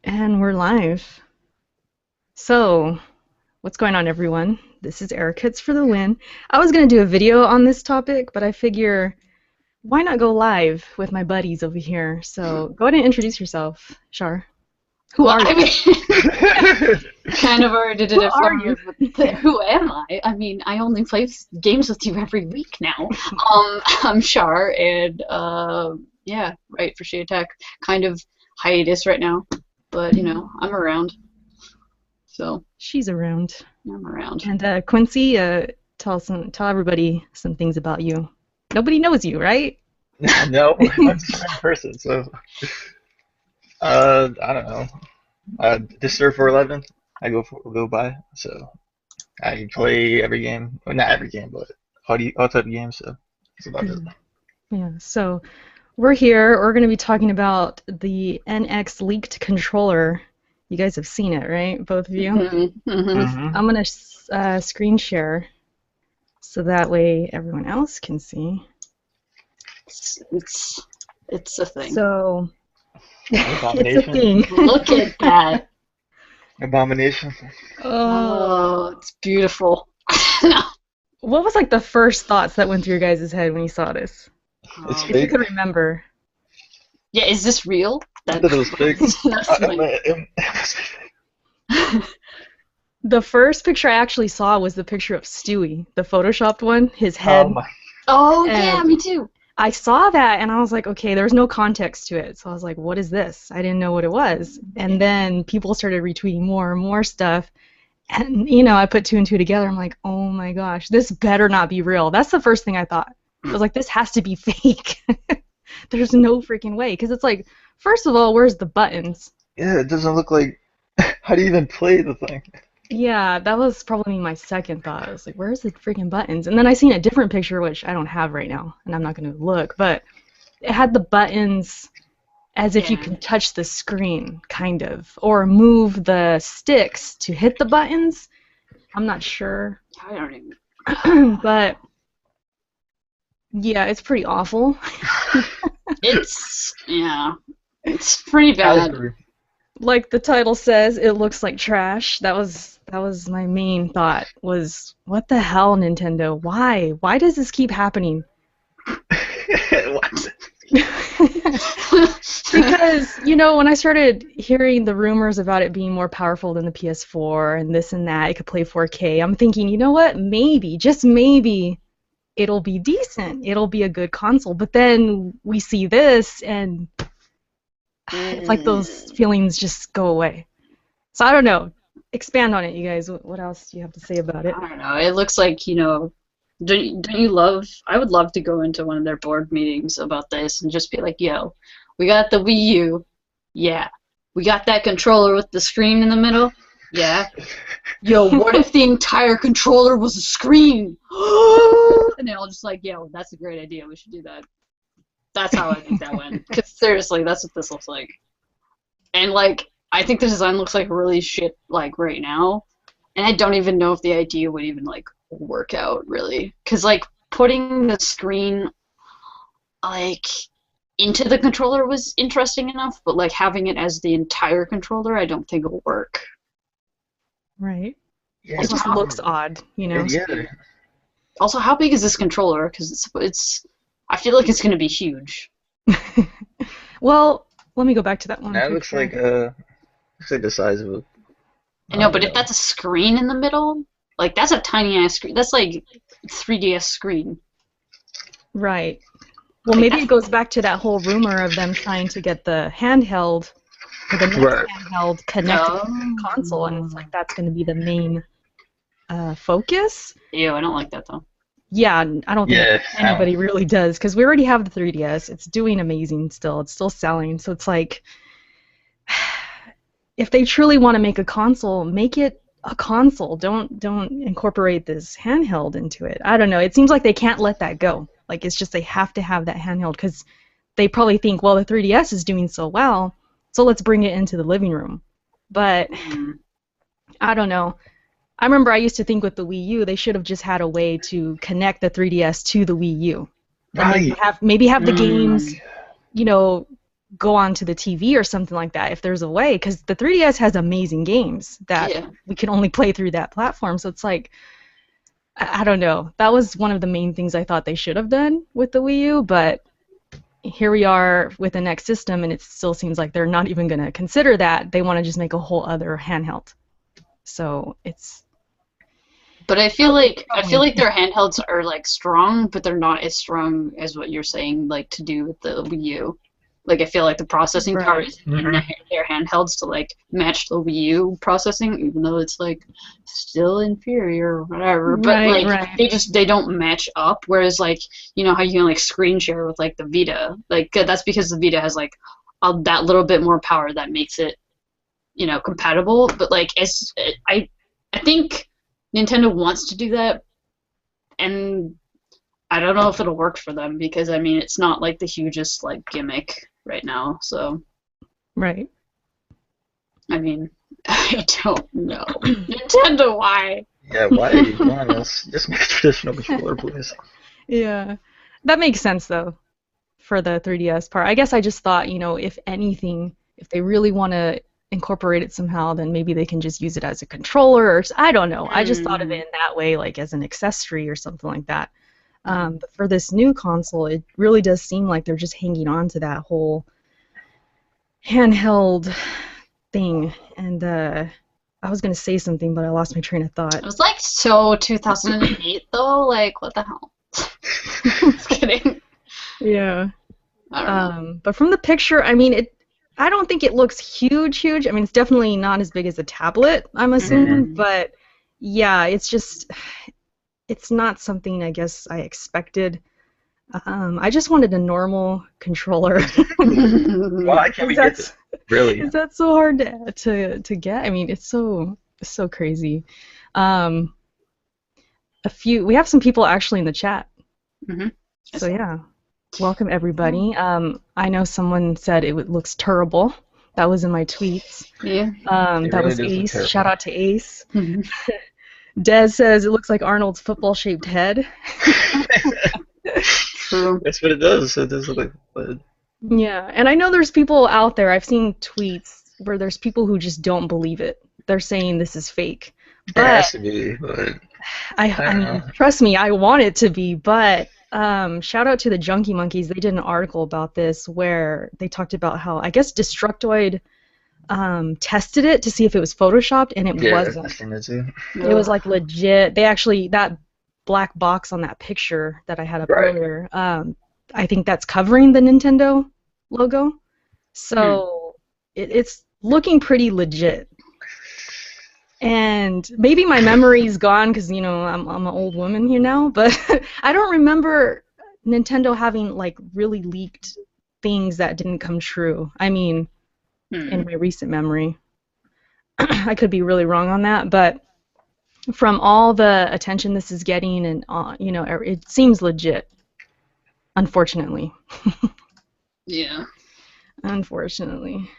And we're live. So, what's going on, everyone? This is Eric Hits for the win. I was going to do a video on this topic, but I figure why not go live with my buddies over here? So, go ahead and introduce yourself, Shar. Who Well, are I you? mean, kind of already did Who it are for you? me, but who am I? I mean, I only play games with you every week now. I'm Shar, and yeah, right for Shade Attack. Kind of hiatus right now, but I'm around, so She's around. I'm around. And Quincy, tell everybody some things about you. Nobody knows you, right? No, I'm just a person, so I don't know. Disturb 411, I go by. So I play every game, well, not every game, but all type of games. So that's about it. Yeah, so we're here. We're going to be talking about the NX leaked controller. You guys have seen it, right? Both of you? Hmm. I'm going to screen share so that way everyone else can see. It's a thing. So, it's a Abomination. thing. Look at that. Abomination. Oh, Oh, it's beautiful. what was like the first thoughts that went through your guys' head when you saw this? It's Um, If you fake. could remember. yeah, is this real? I thought it was fake. That's It must be fake. The first picture I actually saw was the picture of Stewie, the photoshopped one, his head. Oh my. Oh yeah, And me too. I saw that and I was like, okay, there's no context to it. So I was like, what is this? I didn't know what it was. And then people started retweeting more and more stuff. And, I put two and two together. I'm like, oh my gosh, this better not be real. That's the first thing I thought. I was like, this has to be fake. There's no freaking way. Because it's like, first of all, where's the buttons? Yeah, it doesn't look like. How do you even play the thing? Yeah, that was probably my second thought. I was like, where's the freaking buttons? And then I seen a different picture, which I don't have right now, and I'm not going to look, but it had the buttons as if you Yeah. can touch the screen, kind of, or move the sticks to hit the buttons. I'm not sure, I don't even. but yeah, it's pretty awful. Yeah, it's pretty I bad. agree. Like the title says, it looks like trash. That was my main thought was, what the hell, Nintendo? Why? Why does this keep happening? What? Because, when I started hearing the rumors about it being more powerful than the PS4 and this and that, it could play 4K, I'm thinking, you know what? Maybe, just maybe, it'll be decent. It'll be a good console. But then we see this, and it's like those feelings just go away. So I don't know. Expand on it, you guys. What else do you have to say about it? I don't know. It looks like, don't you love? I would love to go into one of their board meetings about this and just be like, yo, we got the Wii U. Yeah. We got that controller with the screen in the middle. Yeah. Yo, what if the entire controller was a screen? And they're all just like, yo, that's a great idea. We should do that. That's how I think that went. Because seriously, that's what this looks like. And like, I think the design looks like really shit like right now. And I don't even know if the idea would even like work out really. Because like putting the screen like into the controller was interesting enough, but like having it as the entire controller, I don't think will work. Right. Yeah, It just looks odd, yeah. Also, how big is this controller? Because it's I feel like it's gonna be huge. Well, let me go back to that one That looks picture. like the size of a. I know, but if that's a screen in the middle, like that's a tiny ass screen. That's like 3DS screen. Right. Well, Like maybe that's it goes back to that whole rumor of them trying to get the handheld, or the next Right. handheld connected to the console, and it's like that's going to be the main focus. Ew, I don't like that though. Yeah, I don't think Yeah. anybody really does, because we already have the 3DS. It's doing amazing still. It's still selling. So it's like, if they truly want to make a console, make it a console. Don't incorporate this handheld into it. I don't know. It seems like they can't let that go. Like it's just they have to have that handheld because they probably think, well, the 3DS is doing so well, so let's bring it into the living room. But Mm. I don't know. I remember I used to think with the Wii U, they should have just had a way to connect the 3DS to the Wii U. And then Right. maybe have the games, Mm. you know, go onto the TV or something like that if there's a way, because the 3DS has amazing games that Yeah. we can only play through that platform. So it's like, I don't know. That was one of the main things I thought they should have done with the Wii U, but here we are with the next system, and it still seems like they're not even going to consider that. They want to just make a whole other handheld. So it's But I feel like their handhelds are like strong, but they're not as strong as what you're saying, like to do with the Wii U. Like I feel like the processing power right, is in their handhelds to like match the Wii U processing, even though it's like still inferior or whatever. But right, like right. they don't match up. Whereas like you know how you can like screen share with like the Vita, like that's because the Vita has like that little bit more power that makes it compatible. But like as I think Nintendo wants to do that, and I don't know if it'll work for them because I mean it's not like the hugest like gimmick right now. So Right. I mean I don't know. Nintendo, why? Yeah, why are you doing this? Just make a traditional controller, please. Yeah. That makes sense though for the 3DS part. I guess I just thought, if anything, if they really want to incorporate it somehow, then maybe they can just use it as a controller or I don't know. I just thought of it in that way, like as an accessory or something like that. But for this new console, it really does seem like they're just hanging on to that whole handheld thing. And I was going to say something, but I lost my train of thought. It was like so 2008 though. Like what the hell? Just kidding. Yeah. I don't know. But from the picture, I mean, I don't think it looks huge. I mean, it's definitely not as big as a tablet, I'm assuming, but yeah, it's not something I guess I expected. I just wanted a normal controller. Why can't we get this? Really? Is that so hard to get? I mean, it's so crazy. We have some people actually in the chat. Mhm. So yeah. Welcome everybody. I know someone said it looks terrible. That was in my tweets. Yeah. It That really was does look Ace. terrible. Shout out to Ace. Mhm. Dez says it looks like Arnold's football-shaped head. True. That's what it does. It does look like blood. Yeah, and I know there's people out there. I've seen tweets where there's people who just don't believe it. They're saying this is fake. It But has to be, but I don't mean, know. trust me, I want it to be, but shout out to the Junkie Monkeys. They did an article about this where they talked about how, I guess, Destructoid tested it to see if it was photoshopped, and it Yeah, wasn't. I've seen that too. It was like legit. They actually, that black box on that picture that I had up Right. earlier, I think that's covering the Nintendo logo. So it's looking pretty legit. And maybe my memory's gone because I'm an old woman here now, but I don't remember Nintendo having like really leaked things that didn't come true. I mean, in my recent memory, I could be really wrong on that, but from all the attention this is getting, and it seems legit. Unfortunately. Yeah. Unfortunately.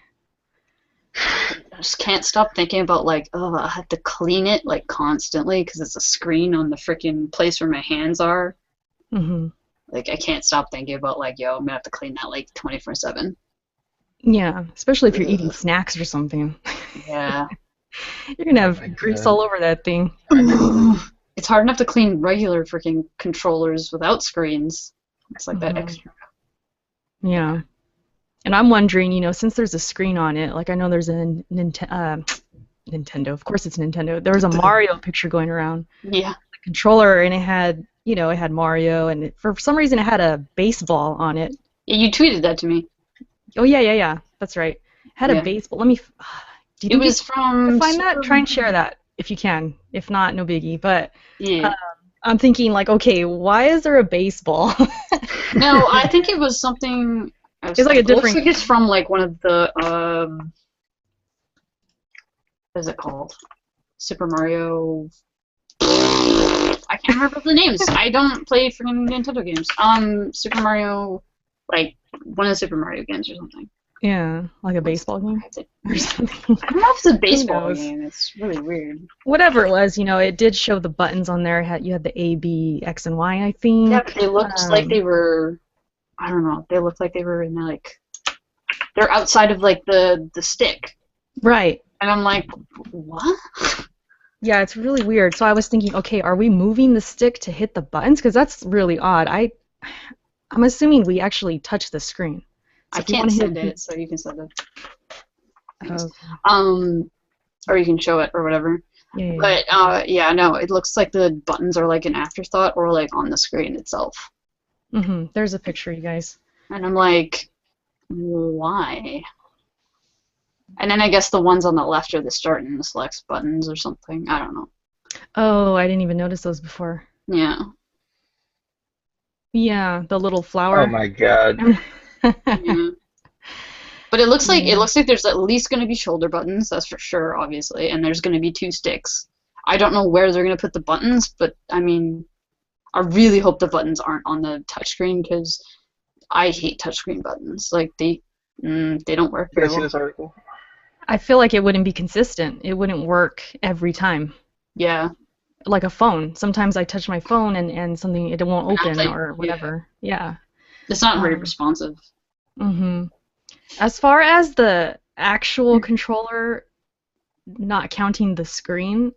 I just can't stop thinking about like, oh, I have to clean it like constantly because it's a screen on the freaking place where my hands are. Hmm. Like I can't stop thinking about like, yo, I'm gonna have to clean that like 24/7. Yeah, especially if you're eating snacks or something. Yeah. You're gonna Oh have my grease God. all over that thing. It's hard enough to clean regular freaking controllers without screens. It's like that Mhm. extra. Yeah. And I'm wondering, since there's a screen on it, like I know there's a Nintendo, of course it's Nintendo. There was a Mario picture going around, Yeah. the controller, and it had Mario, and for some reason it had a baseball on it. Yeah, you tweeted that to me. Oh yeah, that's right. It had Yeah. a baseball. Let me. Do you It think was you from can find that? Super- Try and share that if you can. If not, no biggie. But Yeah. I'm thinking like, okay, why is there a baseball? No, I think it was something. It's like a it looks different. like it's from like one of the what is it called? Super Mario. I can't remember the names. I don't play freaking Nintendo games. Super Mario, like one of the Super Mario games or something. Yeah, like a baseball game or something. I don't know if it's a baseball knows? game. It's really weird. Whatever it was, it did show the buttons on there. You had the A, B, X, and Y, I think. Yeah, but they looked like they were. I don't know. They looked like they were in like they're outside of like the stick, Right. and I'm like, what? Yeah, it's really weird. So I was thinking, okay, are we moving the stick to hit the buttons? Because that's really odd. I'm assuming we actually touch the screen. So I if you can't want to send hit, it, so you can send it. Thanks. oh, Or you can show it or whatever. yeah, yeah, But yeah, no, it looks like the buttons are like an afterthought or like on the screen itself. yeah. There's a picture, you guys. And I'm like, why? And then I guess the ones on the left are the start and the select buttons or something. I don't know. Oh, I didn't even notice those before. Yeah. Yeah, the little Oh flower. my god. Yeah. But it looks like Yeah. there's at least going to be shoulder buttons, that's for sure, obviously, and there's going to be 2 sticks. I don't know where they're going to put the buttons, but I mean, I really hope the buttons aren't on the touchscreen because I hate touchscreen buttons. Like they don't work Did I very see well. this article? I feel like it wouldn't be consistent. It wouldn't work every time. Yeah. Like a phone. Sometimes I touch my phone and something it won't And open like, or whatever. Yeah. it's not very Um, responsive. hmm As far as the actual controller, not counting the screen,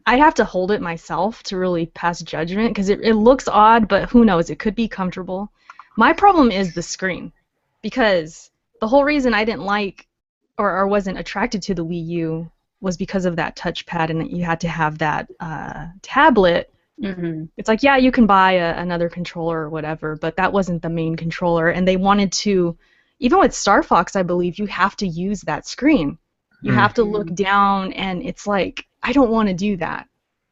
I'd have to hold it myself to really pass judgment because it looks odd, but who knows? It could be comfortable. My problem is the screen because the whole reason I didn't like or wasn't attracted to the Wii U was because of that touchpad and that you had to have that tablet. Hmm. It's like, yeah, you can buy another controller or whatever, but that wasn't the main controller. And they wanted to, even with Star Fox, I believe, you have to use that screen. You have to look down, and it's like, I don't want to do that.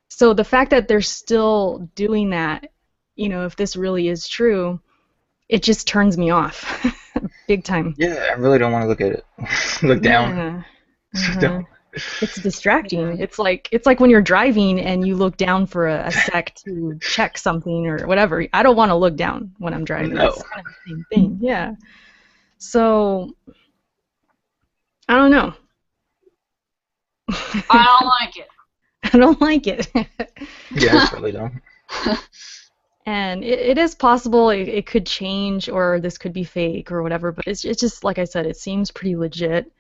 So the fact that they're still doing that, if this really is true, it just turns me off big time. Yeah, I really don't want to look at it. Look down. Yeah. Sit Uh-huh. down. It's distracting. Yeah. It's like when you're driving and you look down for a sec to check something or whatever. I don't want to look down when I'm driving. No. It's kind of the same thing. Yeah. So I don't know. I don't like it. I don't like it. Yeah, it's really dumb. And it is possible it could change or this could be fake or whatever, but it's just like I said, it seems pretty legit.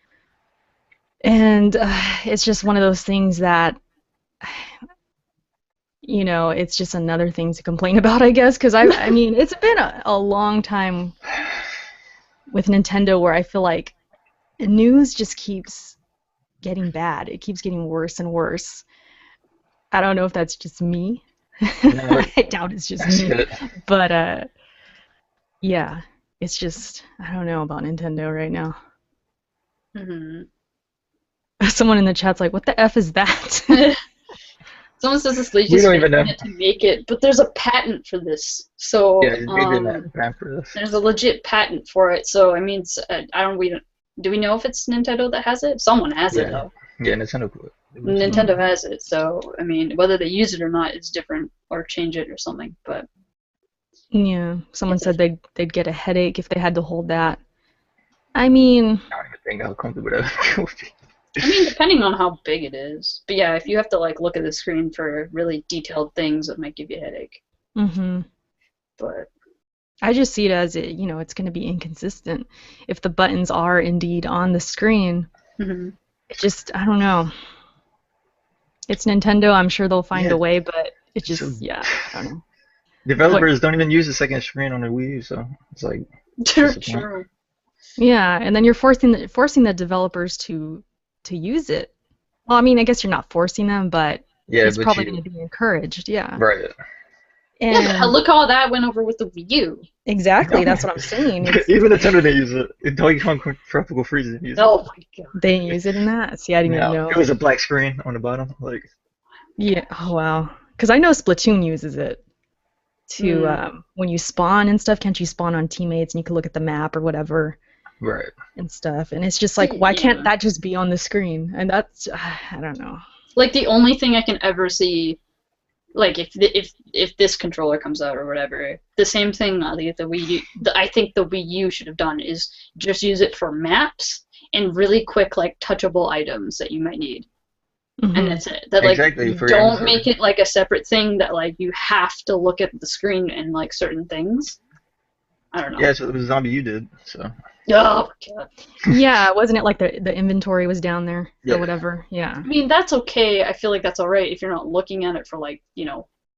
And it's just one of those things that, it's just another thing to complain about, I guess, because I mean, it's been a long time with Nintendo where I feel like news just keeps getting bad. It keeps getting worse and worse. I don't know if that's just me. No, I doubt it's just that's me. good. But yeah, it's just I don't know about Nintendo right now. Hmm. Someone in the chat's like, "What the F is that?" Someone says this they We just don't even know. it to make it, but there's a patent for this. So Yeah, they did that plan for this. there's a legit patent for it. So I mean, do we know if it's Nintendo that has it? Someone has it Yeah. though. Yeah, Nintendo quit. Nintendo has it. So I mean, whether they use it or not is different, or change it or something. But Yeah, someone It's said they'd get a headache if they had to hold that. I mean, I don't even think how comfortable that would be. I mean, depending on how big it is. But yeah, if you have to like look at the screen for really detailed things, it might give you a headache. But I just see it as it's going to be inconsistent if the buttons are indeed on the screen. mhm. It just, I don't know. It's Nintendo. I'm sure they'll find Yeah. a way, but it So- just, yeah, I don't know. Developers don't even use the second screen on the Wii U, so it's like True. Disappointing. Yeah, and then you're forcing the developers to use it. Well, I mean, I guess you're not forcing them, but yeah, it's but probably you going to be encouraged. Yeah. right. And Yeah, but look how that went over with the Wii U. exactly, that's what I'm saying. Even Nintendo didn't use it. Donkey Kong Tropical Freeze didn't use it. Oh my god. They didn't use it in that. See, I didn't even know. It was a black screen on the bottom. Like Yeah. Oh wow. Because I know Splatoon uses it to when you spawn and stuff. Can't you spawn on teammates and you can look at the map or whatever right. and stuff? And it's just like, why Yeah. can't that just be on the screen? And that's I don't know. Like the only thing I can ever see, like if this controller comes out or whatever, the same thing like the Wii U, I think the Wii U should have done is just use it for maps and really quick like touchable items that you might need. Mhm. And that's it. That like Exactly, for don't inventory. make it like a separate thing that like you have to look at the screen and like certain things. I don't know. Yeah, that's what the Zombie U did. So Oh my god. Yeah, wasn't it like the inventory was down there or Yeah. whatever? Yeah. I mean, that's okay. I feel like that's all right if you're not looking at it for like,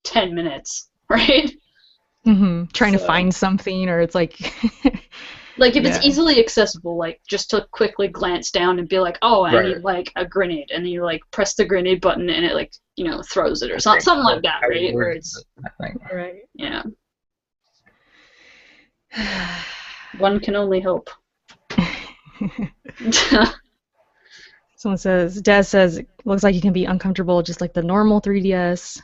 10 minutes, right? Trying to So, find something, or it's like, like if it's yeah. easily accessible, like just to quickly glance down and be like, oh, I Right. need like a grenade, and then you like press the grenade button and it like, throws it or I something, think something like that's that, how it right? Where works, it's, but I think. Right. yeah, one can only hope. Someone says, Des says, looks like it can be uncomfortable just like the normal 3DS.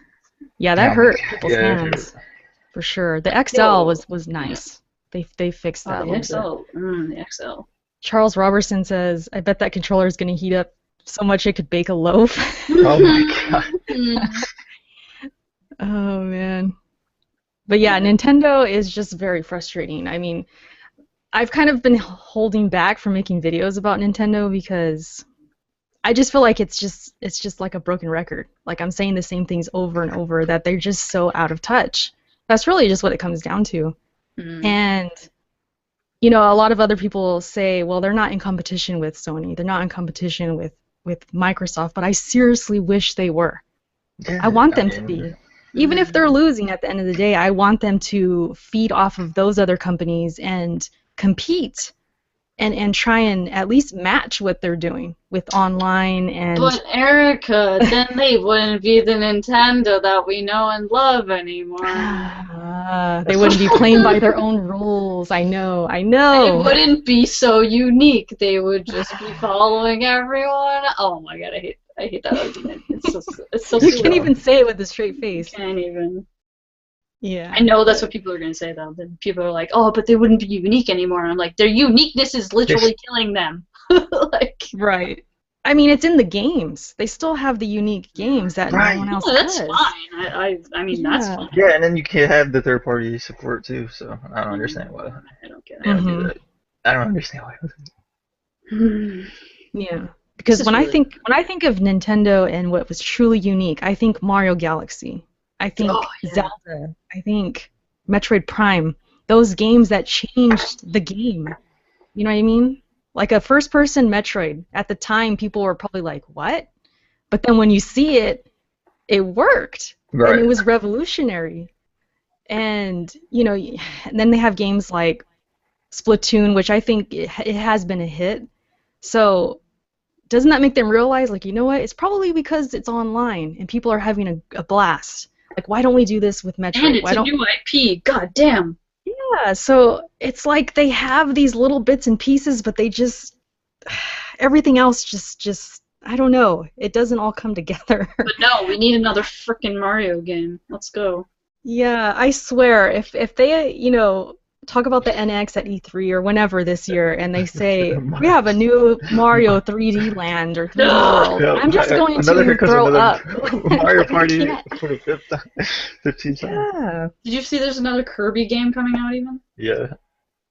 Yeah, that Oh my hurt god. people's Yeah. hands for sure. The XL Yo, was yeah. nice. They fixed Oh, that a the little bit. XL, the XL. Charles Robertson says, I bet that controller is going to heat up so much it could bake a loaf. Oh my god. Oh man. But yeah, Yeah. Nintendo is just very frustrating. I mean, I've kind of been holding back from making videos about Nintendo because I just feel like it's just like a broken record. Like I'm saying the same things over and over that they're just so out of touch. That's really just what it comes down to. Mm. And a lot of other people say, well, they're not in competition with Sony. They're not in competition with Microsoft, but I seriously wish they were. I Yeah. want I them to mean, be. Even if they're losing at the end of the day, I want them to feed off of those other companies and compete and try and at least match what they're doing with online and But Erica, then they wouldn't be the Nintendo that we know and love anymore. they wouldn't be playing by their own rules. I know, I They know. wouldn't be so unique. They would just be following everyone. Oh my god, I hate that argument. It's so You silly. can't even say it with a straight face. Can't even. Yeah. I know that's what people are gonna say though. Then people are like, "Oh, but they wouldn't be unique anymore." I'm like, their uniqueness is literally killing them. Like, Right. I mean, it's in the games. They still have the unique games that no one right. else oh, that's does. fine. I mean, that's Yeah. fine. Yeah, and then you can have the third party support too. So I don't understand why I don't get they don't do hmm that. I don't understand why. it. Yeah. This Because is when I really. think of Nintendo and what was truly unique, I think Mario Galaxy. I Oh think yeah. Zelda. I think Metroid Prime. Those games that changed the game. You know what I mean? Like a first-person Metroid. At the time, people were probably like, "What?" But then when you see it, it worked, and it Right. was revolutionary. And and then they have games like Splatoon, which I think it has been a hit. So doesn't that make them realize, like, you know what? It's probably because it's online and people are having a blast. Like, why don't we do this with And Metroid? it's Why a don't? new IP. God damn. Yeah. So it's like they have these little bits and pieces, but they just everything else just I don't know. It doesn't all come together. But no, we need another frickin' Mario game. Let's go. Yeah, I swear, if they, talk about the NX at E3 or whenever this year, and they say we have a new Mario 3D Land or 3D Ugh. World, Yeah, I'm just going another here to comes throw another up. Mario Like, I Party can't. for the 15th time. Yeah. Did you see there's another Kirby game coming out even? Yeah.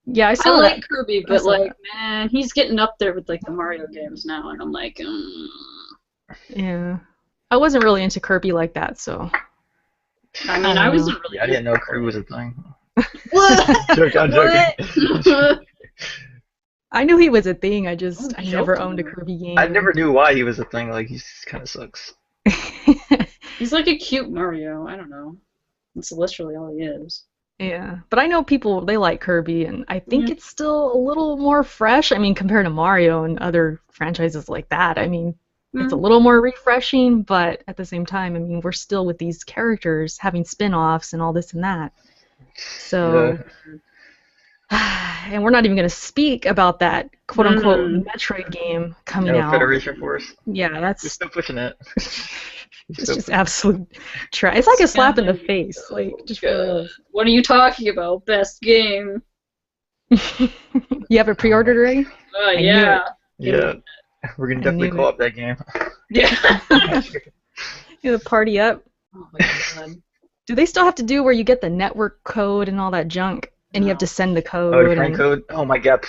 Yeah, I I saw like that. Kirby, I but saw like, that. man, he's getting up there with like the Mario games now, and I'm like, Yeah. I wasn't really into Kirby like that, so I I mean, I don't know. wasn't really Yeah, I didn't either, know but crew was a thing. what? I'm joking. What? I knew he was a thing. I I'm never joking. owned a Kirby I game. never knew why he was a thing. Like, he kind of sucks. He's like a cute Mario. I don't know. That's literally all he is. Yeah, but I know people they like Kirby, and I think Yeah. it's still a little more fresh. I mean, compared to Mario and other franchises like that, I mean, it's a Mm. little more refreshing, but at the same time, I mean, we're still with these characters having spin-offs and all this and that. Yeah. So, and we're not even going to speak about that quote-unquote Mm. Metroid game coming No, out. Federation Force. Yeah, You're that's still pushing it. You're it's still just pushing absolute trash. It's like a slap in the Scandal. face, like just for God. real. What are you talking about? Best game. You have it pre-ordered already? Oh I knew yeah. it. Yeah. We're gonna I definitely knew it. co-op that game. Yeah. You know, party up. Oh my god. Do they still have to do where you get the network code and all that junk, and you have No. to send the Oh, the code friend and code? Oh my god.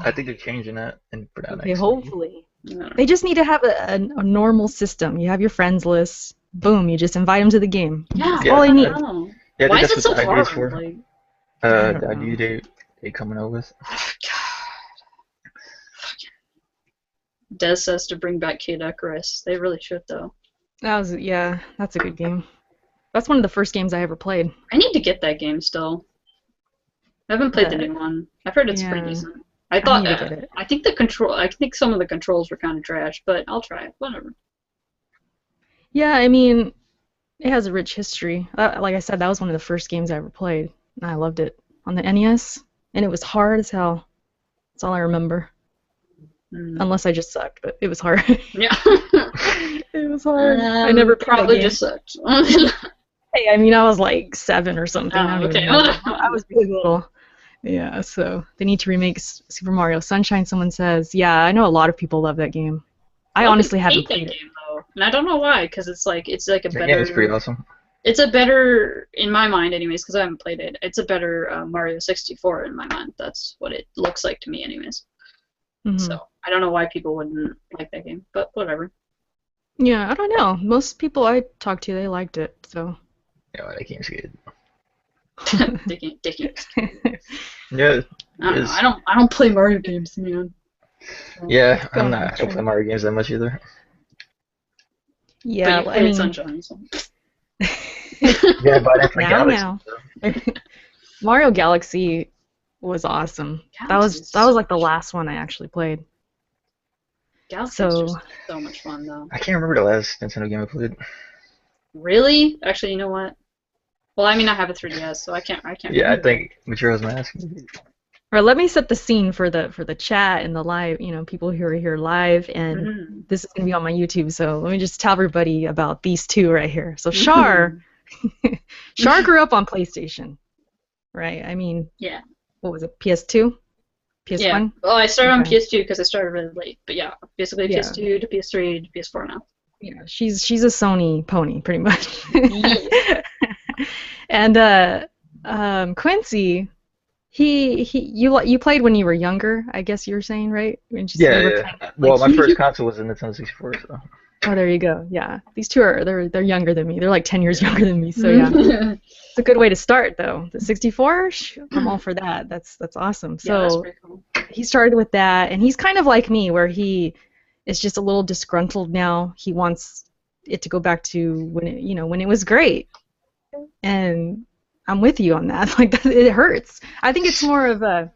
I think they're changing that and for that okay, next week. hopefully. No. They just need to have a normal system. You have your friends list. Boom, you just invite them to the game. Yeah. That's Yeah, all they I need. don't know. Yeah, I Why think is that's it what so the idea is hard? for. Like, I The don't know. idea they coming up with. God. Des says to bring back Kid Icarus. They really should, though. Yeah, that's a good game. That's one of the first games I ever played. I need to get that game still. I haven't played the The new one. I've heard it's pretty yeah, decent. I I thought need to get it. I think some of the controls were kind of trash, but I'll try it. Whatever. Yeah, I mean, it has a rich history. Like I said, that was one of the first games I ever played, and I loved it on the NES, and it was hard as hell. That's all I remember. Mm. Unless I just sucked, but it was hard. Yeah. It was hard. I never played that Probably game. just sucked. Hey, I mean, I was like 7 or something. I Oh, don't okay. even know. I was really little. Yeah, so they need to remake Super Mario Sunshine, someone says. Yeah, I know a lot of people love that game. A I lot of honestly people haven't hate that played it. game though, and I don't know why, because it's like a That game is pretty better. awesome. It's a better, in my mind, anyways, because I haven't played it. It's a better Mario 64 in my mind. That's what it looks like to me, anyways. Hmm. So I don't know why people wouldn't like that game, but whatever. Yeah, I don't know. Most people I talked to, they liked it, so. Yeah, that game's good. Dicky. Yeah, I don't it know. is. I don't play Mario games, man. So, Yeah, Go I'm on, not. I don't play Trent. Mario games that much either. but Yeah, you I played mean, Sunshine, so. Yeah, but I didn't play now, Galaxy. now. So. Mario Galaxy was awesome. That Galaxy was is that was so like the much. last one I actually played. Galaxy is So, just so much fun, though. I can't remember the last Nintendo game I played. Really? Actually, you know what? Well, I mean, I have a 3DS, so I can't Yeah, I remember. think Majora's Mask. or let me set the scene for the chat and the live, people who are here live, and Mhm. this is gonna be on my YouTube. So let me just tell everybody about these two right here. So Shar, Shar grew up on PlayStation, right? I mean, Yeah. what was it? PS2, Yeah. PS1? Well, I started on Okay. PS2 because I started really late, but yeah, basically Yeah. PS2 to PS3 to PS4 now. Yeah, she's a Sony pony, pretty much. Yeah. And Quincy, you played when you were younger, I guess you were saying, right? When Yeah, you were yeah. kind of Well, like my first console was a Nintendo 64, so oh, there you go. Yeah, these two they're younger than me. They're like 10 years yeah. younger than me. So yeah, it's a good way to start though. The 64, I'm all for that. That's awesome. Yeah, that's So pretty cool. he started with that, and he's kind of like me, where he is just a little disgruntled now. He wants it to go back to when it was great, and I'm with you on that. Like it hurts. I think it's more of a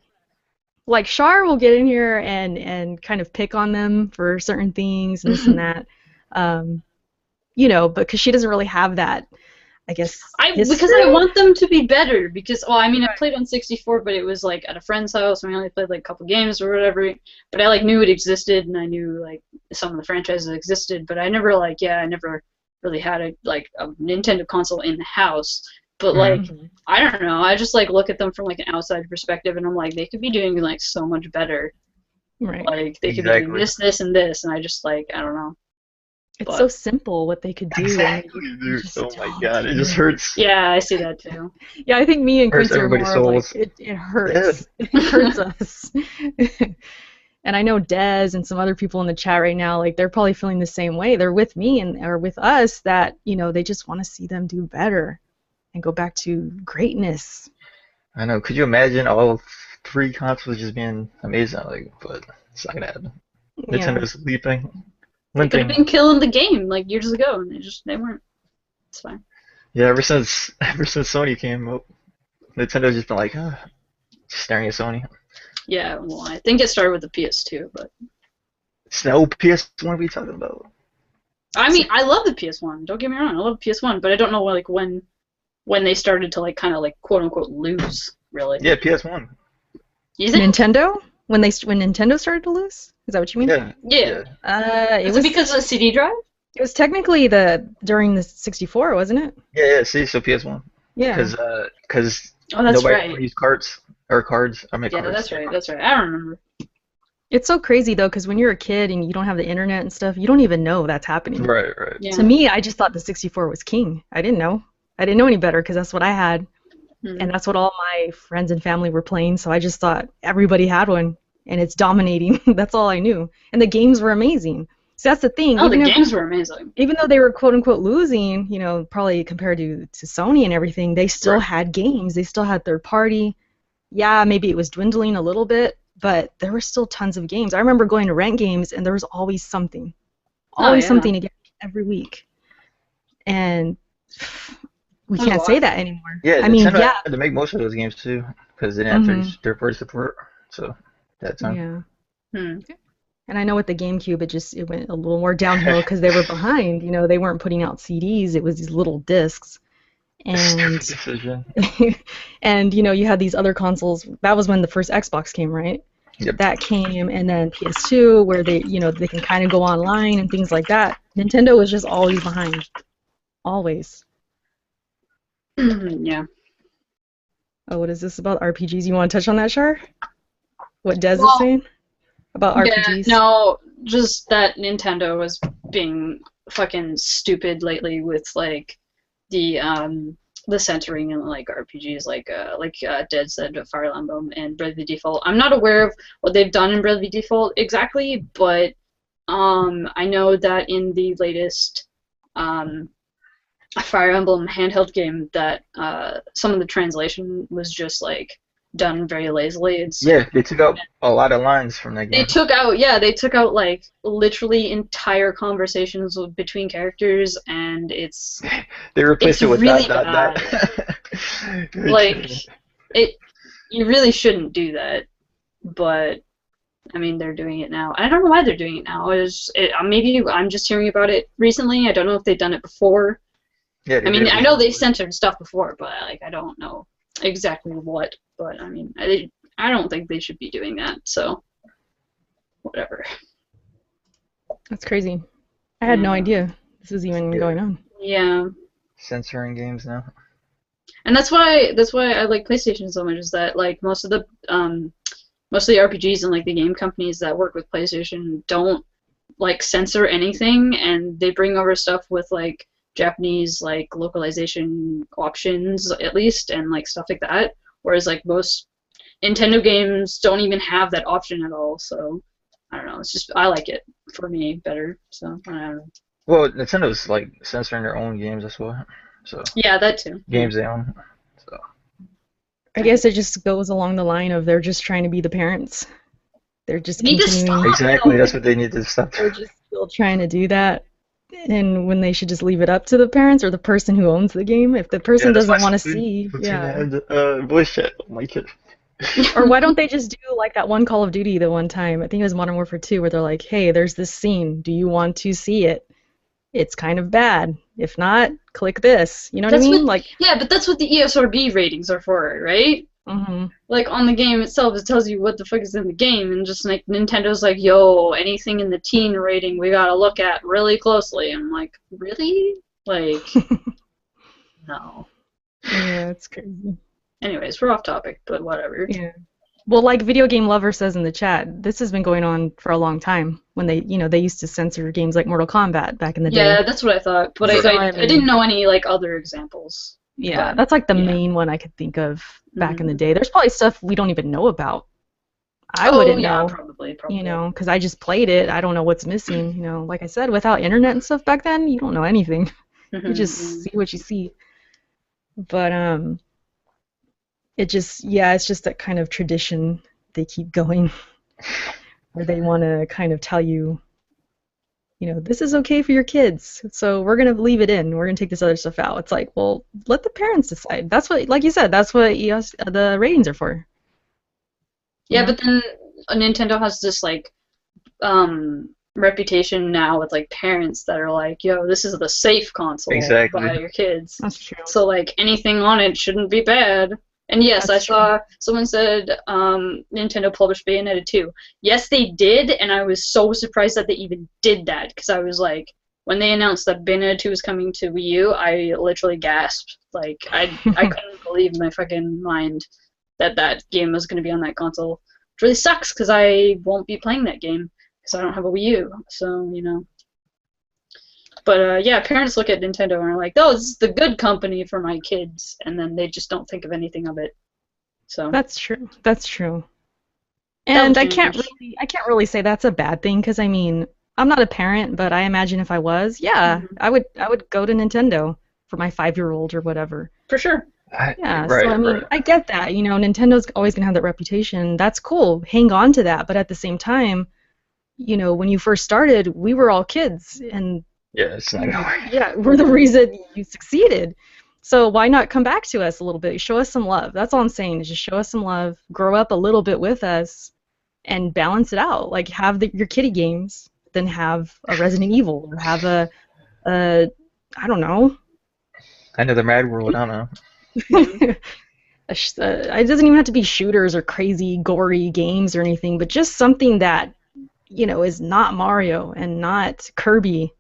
like Shar will get in here and kind of pick on them for certain things and this and that, um, because she doesn't really have that, I guess, Because I history. want them to be better because I mean I Right. played on 64 but it was like at a friend's house and we only played like a couple games or whatever, but I like knew it existed and I knew like some of the franchises existed, but I never really had a Nintendo console in the house. But like Mhm. Mhm. I don't know, I just like look at them from like an outside perspective and I'm like they could be doing like so much better. Right. Like they could be doing Exactly. this and this and I just like I don't know. It's But so simple what they could do, and Exactly, you dude. just Oh my don't god, it do just it. hurts. yeah, I see that too. Yeah, I think me and Hurts Quincy are everybody's more of like souls. it Yeah. hurts. It hurts us. And I know Dez and some other people in the chat right now, like they're probably feeling the same way. They're with me and or with us that, they just want to see them do better and go back to greatness. I know. Could you imagine all three consoles just being amazing? Like, but it's not gonna happen. Yeah. Nintendo's They could have limping. been killing the game like years ago, and they weren't. It's fine. Yeah, ever since Sony came up, Nintendo's just been like, just staring at Sony. Yeah, well, I think it started with the PS2, but It's the old PS1 we talking about. I mean, I love the PS1. Don't get me wrong, I love the PS1, but I don't know like when they started to like kind of like quote unquote lose, really. Yeah, PS1. You think? Nintendo? When Nintendo started to lose? Is that what you mean? Yeah. Yeah. Yeah. It Is it was because of the CD drive? it was technically during the 64, wasn't it? Yeah. See, so PS1. Yeah. Because Oh, that's nobody right. wanted to use cards or cards. I mean Yeah, cards. that's right. That's right. I remember. It's so crazy though, because when you're a kid and you don't have the internet and stuff, you don't even know that's happening. Right. Right. Yeah. To me, I just thought the 64 was king. I didn't know. I didn't know any better because that's what I had, and that's what all my friends and family were playing. So I just thought everybody had one, and it's dominating. That's all I knew. And the games were amazing. So that's the thing. Oh, the games were amazing. Even though they were quote unquote losing, probably compared to Sony and everything, they still Right. had games. They still had third party. Yeah, maybe it was dwindling a little bit, but there were still tons of games. I remember going to rent games, and there was always something. Oh Always yeah. something to get every week. And we There's a can't say lot. that anymore. Yeah, I mean, Nintendo yeah. had to make most of those games too, because they didn't have Hmm. third-party support. So that time. Yeah. Hmm. And I know with the GameCube, it went a little more downhill because they were behind. You know, they weren't putting out CDs. It was these little discs. Stupid And decision. and you know, you had these other consoles. That was when the first Xbox came, right? Yep. That came, and then PS2, where they can kind of go online and things like that. Nintendo was just always behind. Always. Yeah. Oh, what is this about RPGs? You want to touch on that, Shar? What Des is Well, saying about yeah, RPGs? no, just that Nintendo was being fucking stupid lately with like the censoring in like RPGs like Dead said Fire Emblem and Bravely Default. I'm not aware of what they've done in Bravely Default exactly, but I know that in the latest um Fire Emblem handheld game that some of the translation was just like done very lazily and Yeah, stupid. they took out a lot of lines from that They game. took out, yeah, they took out like literally entire conversations between characters, and They replaced it's it with dot really dot dot. bad. Like it, you really shouldn't do that, but I mean they're doing it now. I don't know why they're doing it now. Maybe I'm just hearing about it recently. I don't know if they've done it before. Yeah, I they did mean, it I know recently. they've censored stuff before, but like I don't know exactly what. But I mean, I don't think they should be doing that. So whatever. That's crazy. I had no Yeah. idea this was even Yeah, going on. Yeah. censoring games now. And that's why I like PlayStation so much is that like most of the RPGs and like the game companies that work with PlayStation don't like censor anything, and they bring over stuff with like Japanese like localization options at least, and like stuff like that. Whereas like most Nintendo games don't even have that option at all. So I don't know. It's just I like it for me better. So I don't know. Well, Nintendo's like censoring their own games as well. So Yeah, that too. Yeah. games they own. So I guess it just goes along the line of they're just trying to be the parents. They're just You need to continuing. stop exactly, though. that's what they need to stop. They're just still trying to do that. And when they should just leave it up to the parents or the person who owns the game. If the Yeah, person that's why doesn't want to Splatoon, see, Splatoon yeah. had voice chat. Oh my god. Or why don't they just do like that one Call of Duty the one time? I think it was Modern Warfare 2 where they're like, "Hey, there's this scene. Do you want to see it? It's kind of bad. If not, click this." You know what I That's what. mean? Like, Yeah, but that's what the ESRB ratings are for, right? mhm. Like on the game itself, it tells you what the fuck is in the game, and just like Nintendo's like, yo, anything in the teen rating we gotta look at really closely. And I'm like, really? Like, no. Yeah, it's crazy. Anyways, we're off topic, but whatever. Yeah. Well, like Video Game Lover says in the chat, this has been going on for a long time when they used to censor games like Mortal Kombat back in the day. Yeah, that's what I thought, but I, Right. So, I, I I didn't mean, know any like other examples. yeah, But that's like the yeah. main one I could think of back in the Mhm. day. There's probably stuff we don't even know about. I Oh wouldn't yeah, know, probably. because I just played it. I don't know what's missing. Like I said, without internet and stuff back then, you don't know anything. You just Mhm. see what you see. But it's just that kind of tradition they keep going where they want to kind of tell you, this is okay for your kids, so we're gonna leave it in. We're gonna take this other stuff out. It's like, well, let the parents decide. That's what, like you said, that's what the ratings are for. You Yeah, know? but then Nintendo has this like reputation now with like parents that are like, yo, this is the safe console to Exactly. buy your kids. That's true. So like anything on it shouldn't be bad. And yes, I That's true. saw someone said Nintendo published Bayonetta 2. Yes, they did, and I was so surprised that they even did that because I was like, when they announced that Bayonetta 2 was coming to Wii U, I literally gasped. Like I couldn't believe my fucking mind that that game was going to be on that console. It really sucks because I won't be playing that game because I don't have a Wii U. So, you know. But yeah, parents look at Nintendo and are like, "Oh, this is the good company for my kids," and then they just don't think of anything of it. So That's true. That's true. that'll And change. I can't really say that's a bad thing because I mean, I'm not a parent, but I imagine if I was, yeah, Mhm. I would go to Nintendo for my 5-year-old or whatever. For sure. Yeah, so I Right, mean, right. I get that. Nintendo's always gonna have that reputation. That's cool. Hang on to that. But at the same time, when you first started, we were all kids, and Yeah, it's not gonna work. yeah, we're the reason you succeeded. So why not come back to us a little bit? Show us some love. That's all I'm saying, is just show us some love, grow up a little bit with us, and balance it out. Like have your kiddie games, then have a Resident Evil, or have a I don't know. Another Mad World. I don't know. Yeah. It doesn't even have to be shooters or crazy gory games or anything, but just something that is not Mario and not Kirby.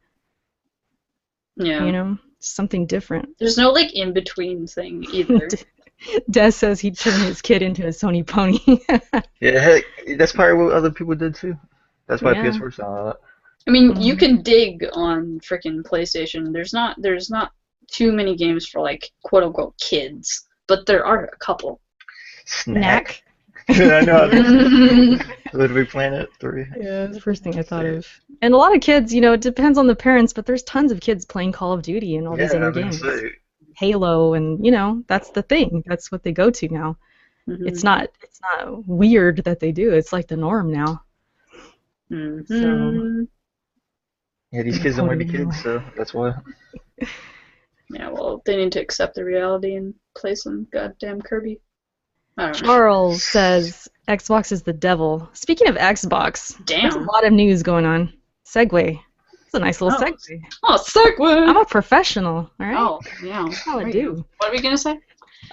Yeah. Something different. There's no like in between thing either. Des says he'd turn his kid into a Sony pony. Yeah, heck, that's probably what other people did too. That's why Yeah. PS4 saw all that. I mean, you Mhm. can dig on freaking PlayStation. There's not too many games for like quote unquote kids, but there are a couple. Snack. Knack. I know. Yeah. Little Big Planet 3. Yeah, that's the first thing I thought of. And a lot of kids, it depends on the parents, but there's tons of kids playing Call of Duty and all Yeah, these other I was games. gonna say. Halo, and that's the thing. That's what they go to now. It's Mhm. not weird that they do. It's like the norm now. So Mhm. Yeah, these gonna kids don't quote want it to be kids, anyway. so that's why. Yeah, well, they need to accept the reality and play some goddamn Kirby. I don't know. Charles says Xbox is the devil. Speaking of Xbox, there's a Damn. lot of news going on. Segue. It's a nice little Oh. segue. Oh, segue. I'm a professional, all right? Oh, yeah. That's how I There you do. go. What are we gonna say?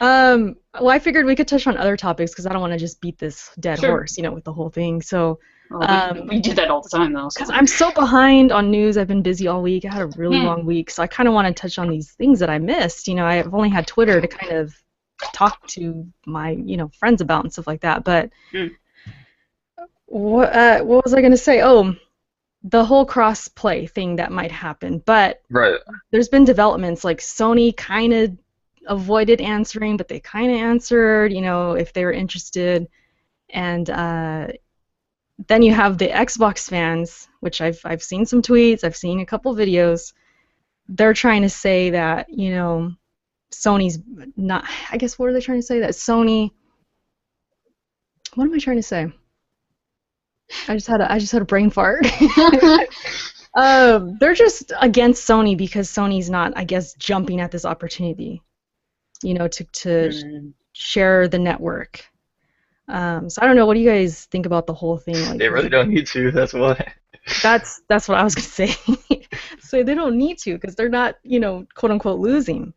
Well, I figured we could touch on other topics because I don't want to just beat this dead Sure. horse, with the whole thing. So, Well, we do that all the time, though. because So. I'm so behind on news, I've been busy all week. I had a really long week, so I kind of want to touch on these things that I missed. I've only had Twitter to kind of talk to my, friends about and stuff like that. But Hmm. what was I going to say? Oh, the whole cross-play thing that might happen. But Right. there's been developments like Sony kind of avoided answering, but they kind of answered, if they were interested. And then you have the Xbox fans, which I've seen some tweets, I've seen a couple videos. They're trying to say that, Sony's not, I guess, what are they trying to say? That Sony, what am I trying to say? I just had a brain fart. They're just against Sony because Sony's not, I guess, jumping at this opportunity, to share the network. So I don't know. What do you guys think about the whole thing? Like, They really don't need to. That's why. that's what I was gonna say. So they don't need to because they're not, quote unquote, losing.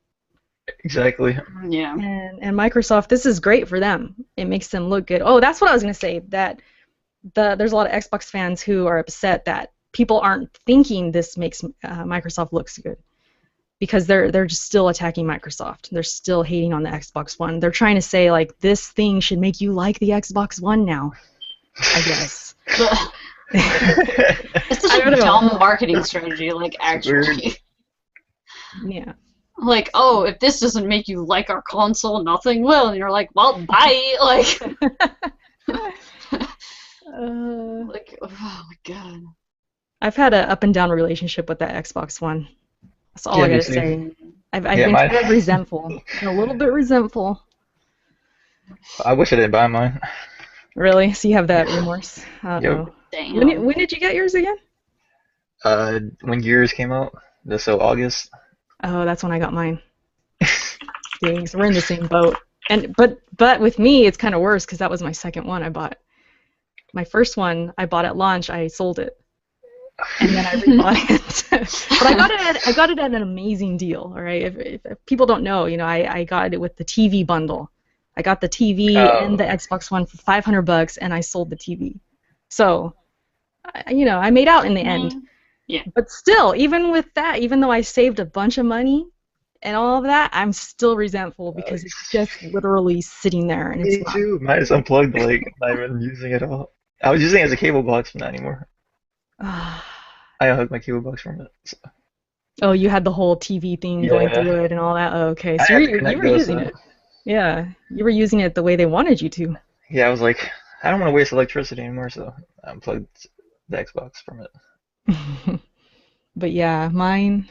Exactly. Yeah. And Microsoft, this is great for them. It makes them look good. Oh, that's what I was gonna say. That there's a lot of Xbox fans who are upset that people aren't thinking this makes Microsoft looks good. Because they're just still attacking Microsoft. They're still hating on the Xbox One. They're trying to say like this thing should make you like the Xbox One now. I guess. It's such I a don't know. dumb marketing strategy, like, actually. Yeah. Like, oh, if this doesn't make you like our console, nothing will. And you're like, well, bye. Like, oh my god. I've had an up and down relationship with that Xbox One. That's all I me gotta too. say. I've Yeah, been mine. kind of resentful. A little bit resentful. I wish I didn't buy mine. Really? So you have that remorse? I don't Yep. know. Damn. When did you get yours again? When Gears came out, so August. Oh, that's when I got mine. Dang, so we're in the same boat. But with me, it's kind of worse because that was my second one I bought. My first one I bought at launch. I sold it, and then I rebought it. But I got it at an amazing deal. All right, if people don't know, I got it with the TV bundle. I got the TV and the Xbox One for $500, and I sold the TV. So, I made out in the end. Yeah. But still, even with that, even though I saved a bunch of money and all of that, I'm still resentful because it's just literally sitting there and it's Me not. too. Mine is unplugged, like not even using it at all. I was using it as a cable box, but not anymore. I unhooked my cable box from it. So. Oh, you had the whole TV thing going Yeah. through it and all that. Oh, okay, I so had to you connect were those, using so. it. Yeah, you were using it the way they wanted you to. Yeah, I was like, I don't want to waste electricity anymore, so I unplugged the Xbox from it. But yeah, mine.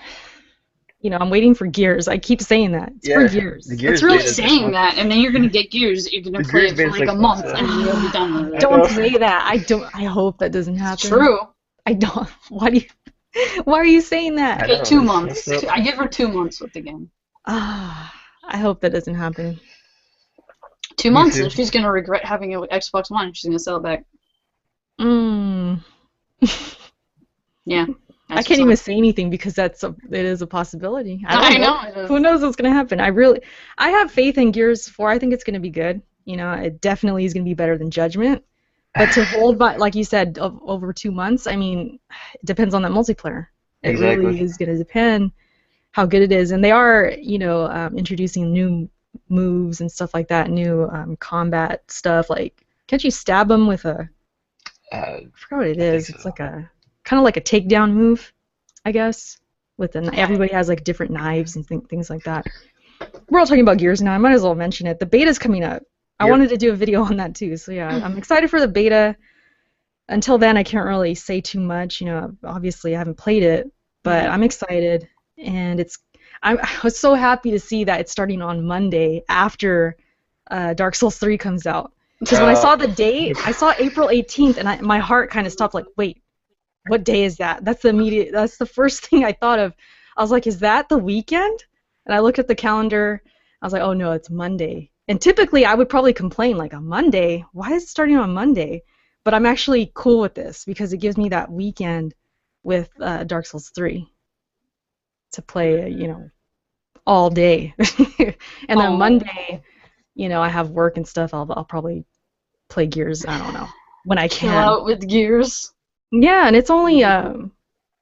I'm waiting for Gears. I keep saying that. It's for Yeah, the Gears. Gears It's Keep really beta is next saying month. that, and then you're gonna get Gears. You're The gonna play Gears it for beta's like a next month, month, so and then you'll be done with I it. Don't know. say that. I hope that doesn't It's happen. true. I don't. Why are you saying I that? Okay, know, two it's months. messed up. I give her 2 months with the game. I hope that doesn't happen. 2 Me months, too. and she's gonna regret having an Xbox One. She's gonna sell it back. Mm. Yeah, I that's can't what's even up. say anything because it is a possibility. I I don't know. know it is. Who knows what's gonna happen? I have faith in Gears 4. I think it's gonna be good. It definitely is gonna be better than Judgment. But to hold by, like you said, over 2 months, I mean, it depends on that multiplayer. It really Exactly. is gonna depend how good it is. And they are, introducing new moves and stuff like that, new combat stuff. Like, can't you stab them with I forgot what it I think is. so. It's like kind of like a takedown move, I guess. Everybody has like different knives and things like that. We're all talking about Gears now. I might as well mention it. The beta's coming up. I Yep. wanted to do a video on that too. So yeah, I'm excited for the beta. Until then, I can't really say too much. Obviously I haven't played it, but I'm excited, and I was so happy to see that it's starting on Monday after Dark Souls 3 comes out. Because when I saw the date, I saw April 18th, and my heart kind of stopped. Like, wait, what day is that? That's the first thing I thought of. I was like, is that the weekend? And I looked at the calendar. I was like, oh no, it's Monday. And typically I would probably complain, like, a Monday? Why is it starting on Monday? But I'm actually cool with this because it gives me that weekend with Dark Souls 3 to play, all day. And then Monday, I have work and stuff. I'll probably play Gears, I don't know, when I Chill can. out with Gears. Yeah, and it's only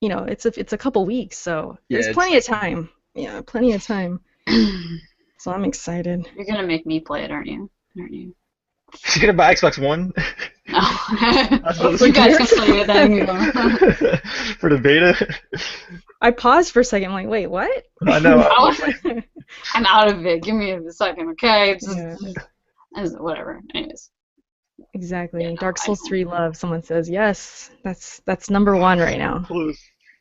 it's a couple weeks, so there's Yeah, plenty of time. Yeah, plenty of time. You're So I'm excited. gonna make me play it, aren't you? Aren't you? she's gonna buy Xbox One No. That's what You guys can Gears? play it then. You know. for the beta. I paused for a second. I'm like, wait, what? I know. I'm out of it. Give me a second, okay? Yeah, Whatever. Anyways. exactly. Yeah, no, Dark I Souls know. 3 love. Someone says yes. That's number one right now. Close.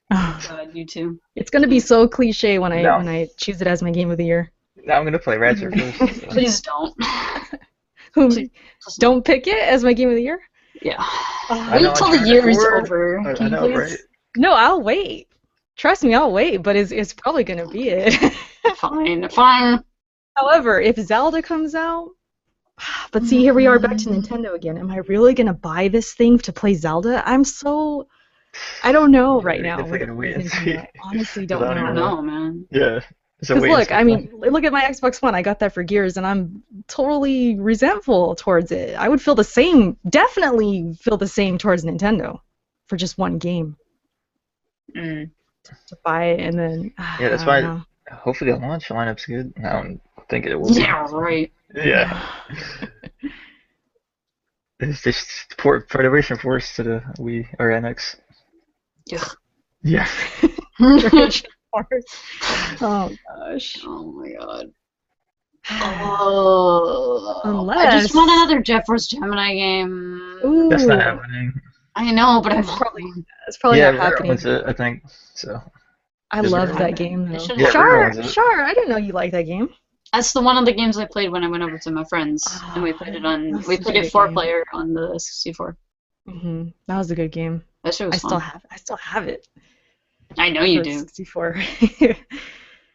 God, you too. It's gonna be so cliche when No. I choose it as my game of the year. Now I'm gonna play Ratchet first. So. Please don't. Whom Please don't pick it as my game of the year? Yeah. I Wait know, till the Uncharted year is 4, over. I Can you know, please? right? No, I'll wait. Trust me, I'll wait, but it's probably gonna be it. Fine, fine. However, if Zelda comes out, but see, here we are back to Nintendo again. Am I really gonna buy this thing to play Zelda? I don't know Yeah, right you're now definitely with gonna wait and Nintendo. see. I honestly 'Cause don't I I don't don't even know. know. know, man. Yeah. So Because wait and look, see I thing. mean, look at my Xbox One. I got that for Gears, and I'm totally resentful towards it. I would definitely feel the same towards Nintendo for just one game Mm. to buy it, and then Yeah, that's I don't why. know. Hopefully the launch lineup's good. I don't think it will be. Yeah, right. Yeah. It's just port Federation Force to the Wii or NX. Ugh. Yeah. Oh gosh. Oh my god. Oh, I just Unless, want another Jet Force Gemini game. That's not ooh, happening. I know, but I that's want probably one. that's probably Yeah, not Rare happening. owns it, I think. So. I Is it love Rare? that game It though. should Yeah, have. Rare Char, owns it. Char, I didn't know you liked that game. That's the one of the games I played when I went over to my friends, and we Oh, played it that's we such played a it good four game. player on the 64. That was a good game. That shit I was still fun. have it I know you for do. 64.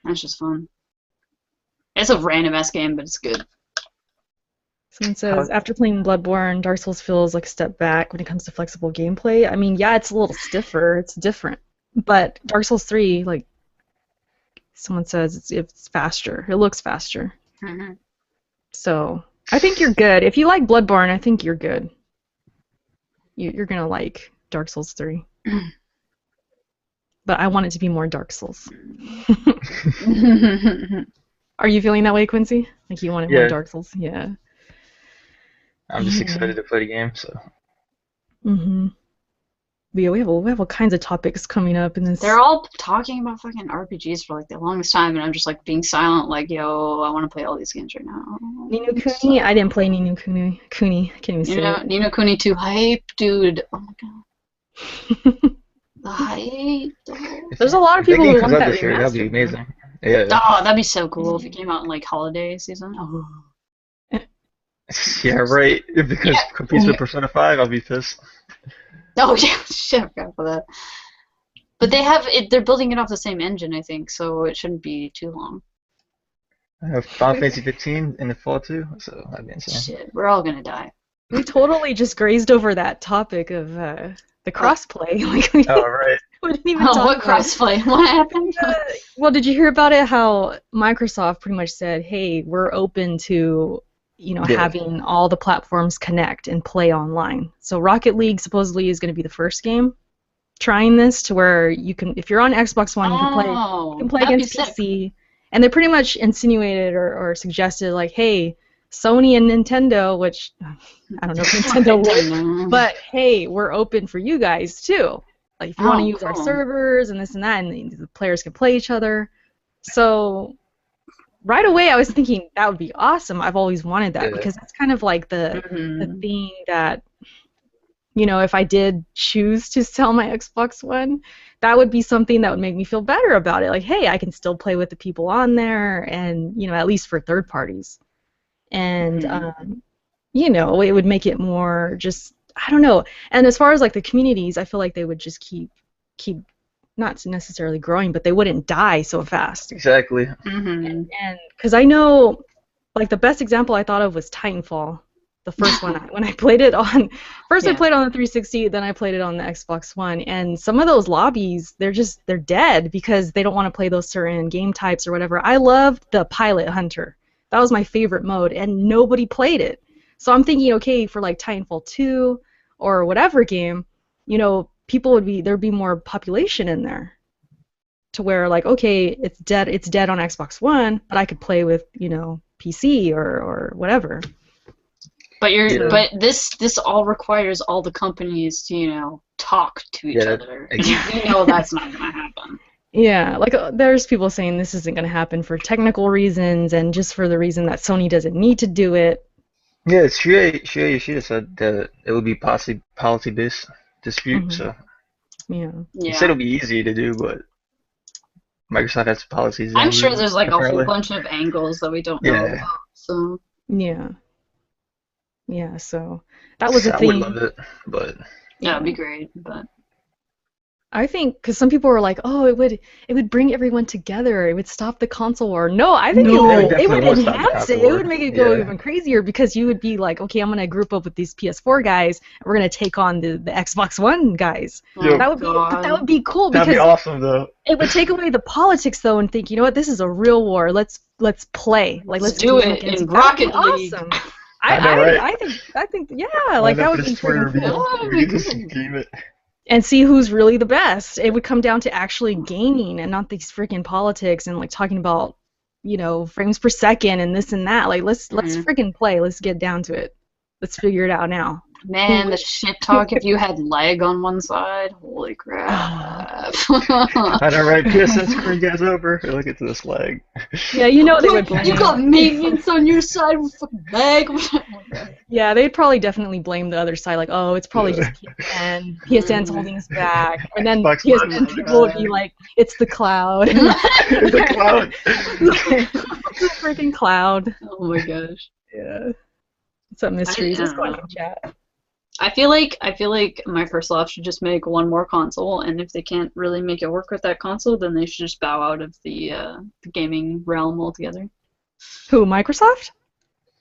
That's just fun. It's a random ass game, but it's good. Someone How? says, after playing Bloodborne, Dark Souls feels like a step back when it comes to flexible gameplay. I mean, yeah, it's a little stiffer, it's different. But Dark Souls 3, like someone says, it's faster. It looks faster. hmm So I think you're good. If you like Bloodborne, I think you're good. You're gonna like Dark Souls 3. But I want it to be more Dark Souls. Are you feeling that way, Quincy? Like you wanted more Yeah, Dark Souls? Yeah. I'm just excited to play the game. So. Mm-hmm. But yeah, we have all kinds of topics coming up in this. They're all talking about fucking RPGs for like the longest time, and I'm just like being silent, like, yo, I want to play all these games right now. Ni no Kuni? I didn't play Ni no Kuni. I can't even You say know, it. Ni no Kuni 2 hype, dude. Oh my god. The hype, though. If There's a lot of that people game who comes want out that this year, that'd be remastered. amazing. Yeah. Oh, that'd be so cool if it came out in like holiday season. Oh, Yeah, right. Because yeah. it competes with Persona 5, I'll be pissed. Oh yeah, shit, I forgot about that. But they have it. They're building it off the same engine, I think, so it shouldn't be too long. I have Final Fantasy 15 in the fall too, so that'd be insane. Shit, we're all gonna die. We totally just grazed over that topic of the What? crossplay. Like we, Oh, right. we didn't even Oh, talk what about. crossplay? What happened? Well, did you hear about it? How Microsoft pretty much said, "Hey, we're open to, Yeah. having all the platforms connect and play online." So Rocket League supposedly is going to be the first game trying this to where you can, if you're on Xbox One, you can Oh, play that'd be against sick. PC, and they pretty much insinuated or suggested like, "Hey, Sony and Nintendo," which I don't know if Nintendo would, Nintendo. but hey, we're open for you guys too. Like if you want to Oh, use our cool. servers and this and that, and the players can play each other. So right away, I was thinking that would be awesome. I've always wanted that Yeah. because that's kind of like the Hmm. thing that, if I did choose to sell my Xbox One, that would be something that would make me feel better about it. Like, hey, I can still play with the people on there, and at least for third parties. And Hmm. it would make it more just, I don't know. And as far as like the communities, I feel like they would just keep not necessarily growing, but they wouldn't die so fast. Exactly. Hmm. And because I know, like the best example I thought of was Titanfall, the first one. When I played it on, first I Yeah. played on the 360, then I played it on the Xbox One, and some of those lobbies, they're dead because they don't want to play those certain game types or whatever. I loved the Pilot Hunter. That was my favorite mode, and nobody played it. So I'm thinking, okay, for like Titanfall 2 or whatever game, there'd be more population in there to where like, okay, it's dead on Xbox One, but I could play with, PC or whatever. Yeah. But this all requires all the companies to, talk to each Yeah. other. And Ex- we know that's not gonna happen. Yeah, like there's people saying this isn't going to happen for technical reasons and just for the reason that Sony doesn't need to do it. Yeah, Shuei Yoshida said that it would be possibly policy-based dispute, Hmm. so Yeah. he said Yeah. it'll be easy to do, but Microsoft has policies I'm and sure rules, there's like a whole apparently. bunch of angles that we don't know Yeah, about. So Yeah. Yeah, so that was a so I would love thing. it, but yeah, it'd Yeah. be great. But I think because some people were like, "Oh, it would bring everyone together. It would stop the console war." No, I think it it would no. it would definitely would stop the enhance it. console It would war. make it go Yeah, even crazier because you would be like, "Okay, I'm gonna group up with these PS4 guys, and we're gonna take on the Xbox One guys." Oh yo, But that would God. be cool that'd be because awesome though. it would take away the politics though, and think, you know what, this is a real war. Let's play. Like Let's let's do game it against. in That would be Rocket League. awesome. I know, right? I think yeah, Line like up that for would the be story freaking reveal. cool. Oh, that'd We be get to cool. game it. And see who's really the best. It would come down to actually gaming and not these freaking politics and like talking about, frames per second and this and that. Like let's Mhm. freaking play. Let's get down to it. Let's figure it out now. Who Man, the wins? shit talk if you had leg on one side. Holy Oh, crap. I know, right? PSN screen guy's over. Look at this lag. yeah, they would What? You blame. got maintenance on your side with fucking leg? Oh my God. Yeah, they'd probably definitely blame the other side, like, oh, it's probably Yeah. just PSN. PSN's holding us back. And then Xbox Oh Live PSN my people would be God. like, it's the cloud. the cloud. It's the freaking cloud. Oh my gosh. Yeah. What's up, I mysteries? What's don't going know. on, chat? I feel like Microsoft should just make one more console, and if they can't really make it work with that console, then they should just bow out of the gaming realm altogether. Who, Microsoft?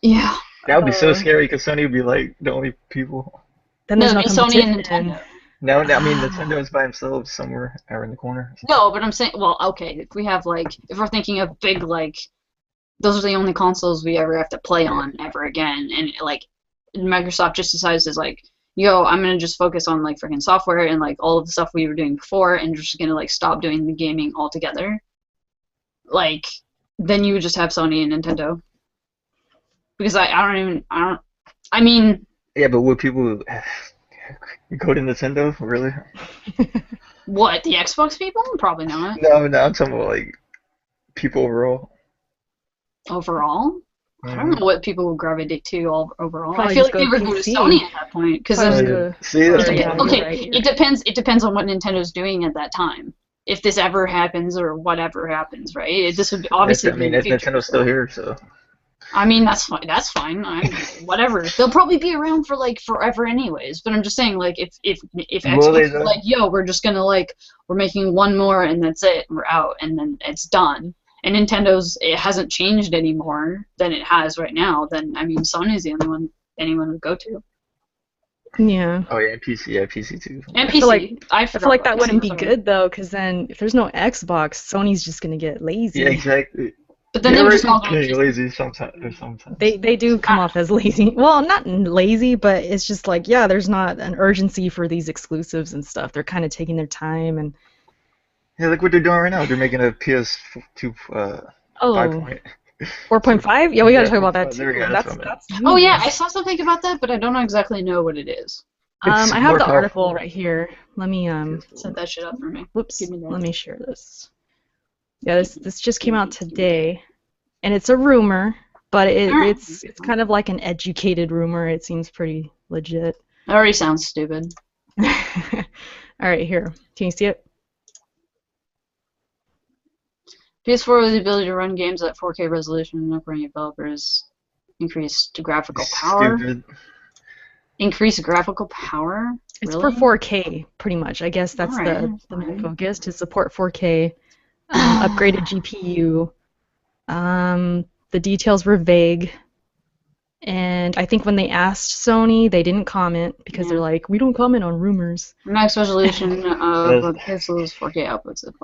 Yeah. That would be so Uh, scary because Sony would be like the only people. then No, there's it'd no be Sony and competition. Nintendo. No, I mean Ah, Nintendo is by themselves somewhere out in the corner. No, but I'm saying, well, okay, if we have like, if we're thinking of big like, those are the only consoles we ever have to play Yeah. on ever again, and like, Microsoft just decides is like, yo, I'm gonna just focus on like freaking software and like all of the stuff we were doing before, and just gonna like stop doing the gaming altogether. Like, then you would just have Sony and Nintendo. Because I mean, Yeah, but would people go to Nintendo really? what, the Xbox people? Probably not. No, I'm talking about like people overall. Overall, I don't Hmm. know what people would gravitate to overall. I probably feel just like they go would go to PC. Sony at that point because Probably Oh there's just yeah. go. See, Oh that's It what I'm yeah, talking you're about. okay. right. You're It right. depends. It depends on what Nintendo's doing at that time. if this ever happens or whatever happens, right? This would If, obviously I be in mean, the if future. Nintendo's still here, so I mean, that's fine. That's fine. Whatever. They'll probably be around for like forever, anyways. But I'm just saying, like, if will Xbox they is though? like, yo, we're just gonna like, we're making one more and that's it, we're out, and then it's done. And Nintendo's it hasn't changed anymore than it has right now. Then I mean, Sony's the only one anyone would go to. Yeah. Oh yeah, PC, yeah, PC too. And I feel like PC. I I forgot feel like about that PC. wouldn't be Sorry. good though, because then if there's no Xbox, Sony's just gonna get Yeah, lazy. exactly. But then they You're would right. just all go Getting PC. lazy sometimes. They do come off as lazy. Well, not lazy, but it's just like, yeah, there's not an urgency for these exclusives and stuff. They're kind of taking their time and Yeah, look what they're doing right now. They're making a PS2 5 oh, point. So 4.5? Yeah, we gotta yeah, talk about that 4.5. There we too. go. That's what I meant. That's Oh yeah, I news. saw something about that, but I don't exactly know what it is. It's I have more the article powerful. right here. Let me Set PS4. that shit up for me. whoops, Give me let that. me share this. Yeah, this just came out today, and it's a rumor, but Alright. it's kind of like an educated rumor. It seems pretty legit. That already sounds stupid. All right, here. Can you see it? PS4 with the ability to run games at 4K resolution and upgrading developers increased graphical power. Stupid. Increased graphical power? It's Really? for 4K, pretty much. I guess that's Alright, the main fine. focus, to support 4K, upgraded GPU. The details were vague, and I think when they asked Sony, they didn't comment because they're Yeah. like, we don't comment on rumors. Max resolution of Uh, the pixels 4K outputs if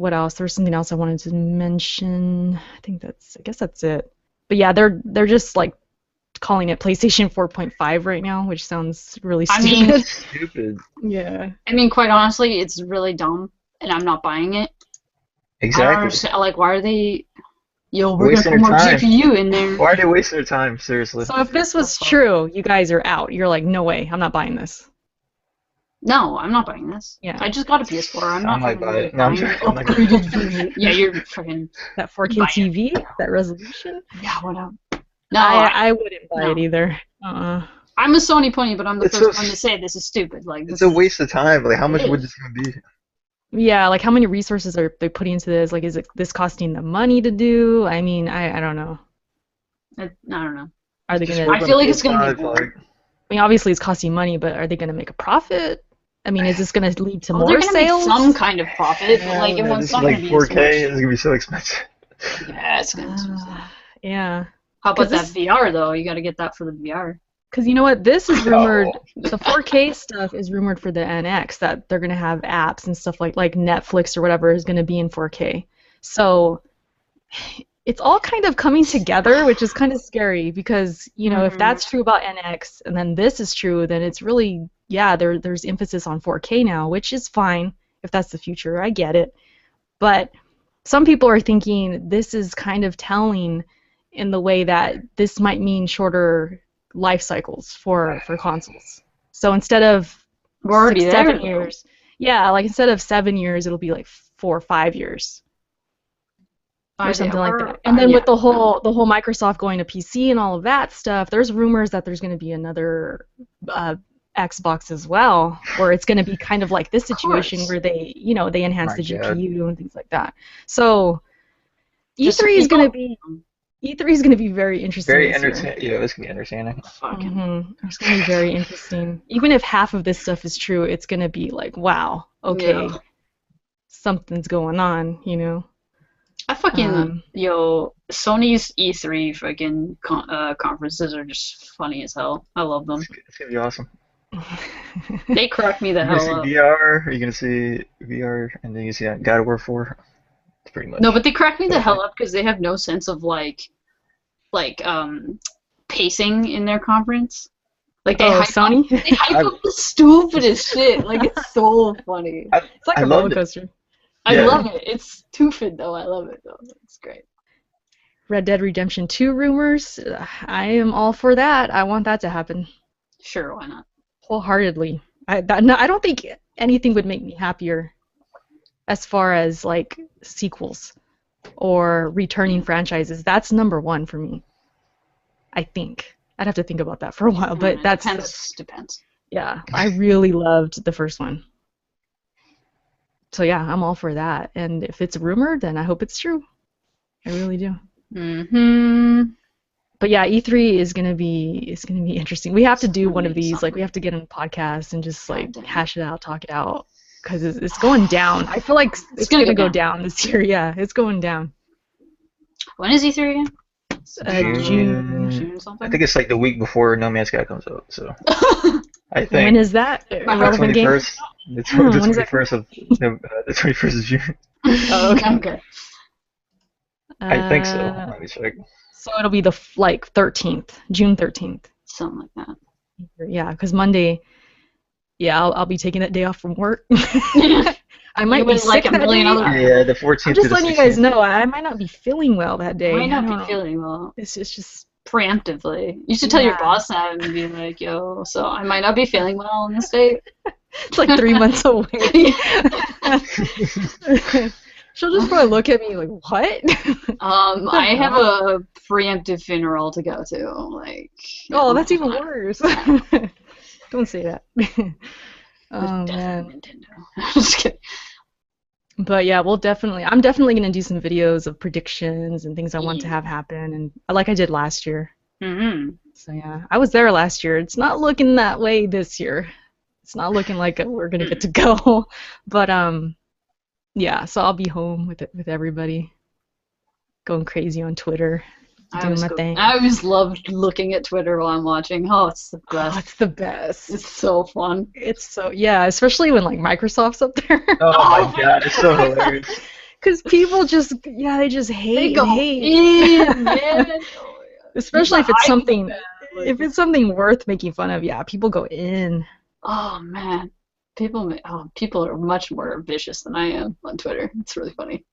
What else? There was something else I wanted to mention. I guess that's it. But yeah, they're just like calling it PlayStation 4.5 right now, which sounds really I mean, stupid. stupid. Yeah. I mean, quite honestly, it's really dumb, and I'm not buying it. I don't Exactly. understand. Like, why are they? Yo, we're gonna Wasting put their more time. GPU in there. Why are they wasting their time? Seriously. So if this was true, you guys are out. You're like, no way, I'm not buying this. No, I'm not buying this. Yeah. I just got a PS4. I'm I not might fucking buy it. No, I'm buying an joking. I'm not gonna. upgraded version. Yeah, you're fucking. That 4K Buy it. TV, that resolution. Yeah, whatever. No, I wouldn't buy it no. either. Uh-uh. I'm a Sony pony, but I'm the It's first so- one to say this is stupid. Like, It's this a is, waste of time. Like, how much It would is. this even be? Yeah, like how many resources are they putting into this? Like, is this costing them money to do? I mean, I don't know. I don't know. Are they Just gonna? work I on feel the like it's gonna be PS5, more. like, I mean, obviously it's costing money, but are they gonna make a profit? I mean, is this gonna lead to Well, more they're gonna sales? make some kind of profit, but like, yeah, it's this not is gonna like be 4K. as This much. is gonna be so expensive. Yeah, it's gonna. Yeah. How about 'Cause that this- VR though? You gotta get that for the VR. Because you know what? This is rumored. No. The 4K stuff is rumored for the NX, that they're gonna have apps and stuff like Netflix or whatever is gonna be in 4K. So it's all kind of coming together, which is kind of scary because, you know, if that's true about NX and then this is true, then it's really, yeah, there's emphasis on 4K now, which is fine if that's the future. I get it. But some people are thinking this is kind of telling in the way that this might mean shorter life cycles for consoles. So instead of We're already 6, there. 7 years, yeah, like instead of 7 years, it'll be like 4 or 5 years or something like that. And then with the whole Microsoft going to PC and all of that stuff, there's rumors that there's going to be another Xbox as well, where it's going to be kind of like this situation where they, you know, they enhance My the God. GPU and things like that. So Just E3 is going to people- be E3 is going to be very interesting Very this year. entertaining. Yeah, this can be entertaining. Fucking. It's going to be very interesting. Even if half of this stuff is true, it's going to be like, wow, okay, Yeah. something's going on, you know? I fucking Sony's E3 fucking conferences are just funny as hell. I love them. It's gonna be awesome. They crack me the You're gonna see hell up. VR. Are you gonna see VR, and then you see God of War 4? It's pretty much. No, but they crack me the hell up because they have no sense of like pacing in their conference. Like they hype Sony? up, they hype up the stupidest shit. Like it's so funny. It's like I a loved roller it. coaster. I Yeah. love it. It's stupid though. I love it though. It's great. Red Dead Redemption 2 rumors. I am all for that. I want that to happen Sure, why not? wholeheartedly. I don't think anything would make me happier as far as like sequels or returning franchises. That's number one for me. I think. I'd have to think about that for a while, but It that's depends. yeah. I really loved the first one. So yeah, I'm all for that. And if it's rumored, then I hope it's true. I really do. Mm-hmm. But yeah, E3 is gonna be interesting. We have to do one of these. Something. Like we have to get on a podcast and just like Goddamn. hash it out, talk it out, because it's going down. I feel like it's gonna gonna go go down this year. Yeah, it's going down. When is E3 again? June. June I something? think it's like the week before No Man's Sky comes out. So I When think is that? My the heart- Irrelevant game? 21st, the When is that? 21st of the 21st of June. Oh, okay. I think so. Uh, Let me check. so it'll be the like 13th, June 13th. Something like that. Yeah, because Monday, yeah, I'll be taking that day off from work. I You might be wouldn't like sick a that million day. other- Yeah, the I'm 14th to just the letting you guys 16th. know I might not be feeling well that day. You might I not don't be know. feeling well. It's just Preemptively. You should tell your Yeah. boss that and be like, yo, so I might not be feeling well on this date. it's like 3 months away. She'll just probably look at me like, what? I have a preemptive funeral to go to. Like, Oh, that's even worse. Don't say that. Oh man. Definitely Nintendo. Just kidding. But yeah, I'm definitely gonna do some videos of predictions and things I want to have happen, and like I did last year. Mm-hmm. So yeah, I was there last year. It's not looking that way this year. It's not looking like we're gonna get to go. But yeah, so I'll be home with everybody, going crazy on Twitter, doing my thing. I always loved looking at Twitter while I'm watching. Oh, it's the Oh, best. it's the best. It's so fun. It's so yeah, especially when like Microsoft's up there. Oh my god, it's so hilarious. Because people just they just They hate go and hate. in, man. Especially if it's I- something like- if it's something worth making fun of, yeah, people go in. Oh man, people are much more vicious than I am on Twitter. It's really funny.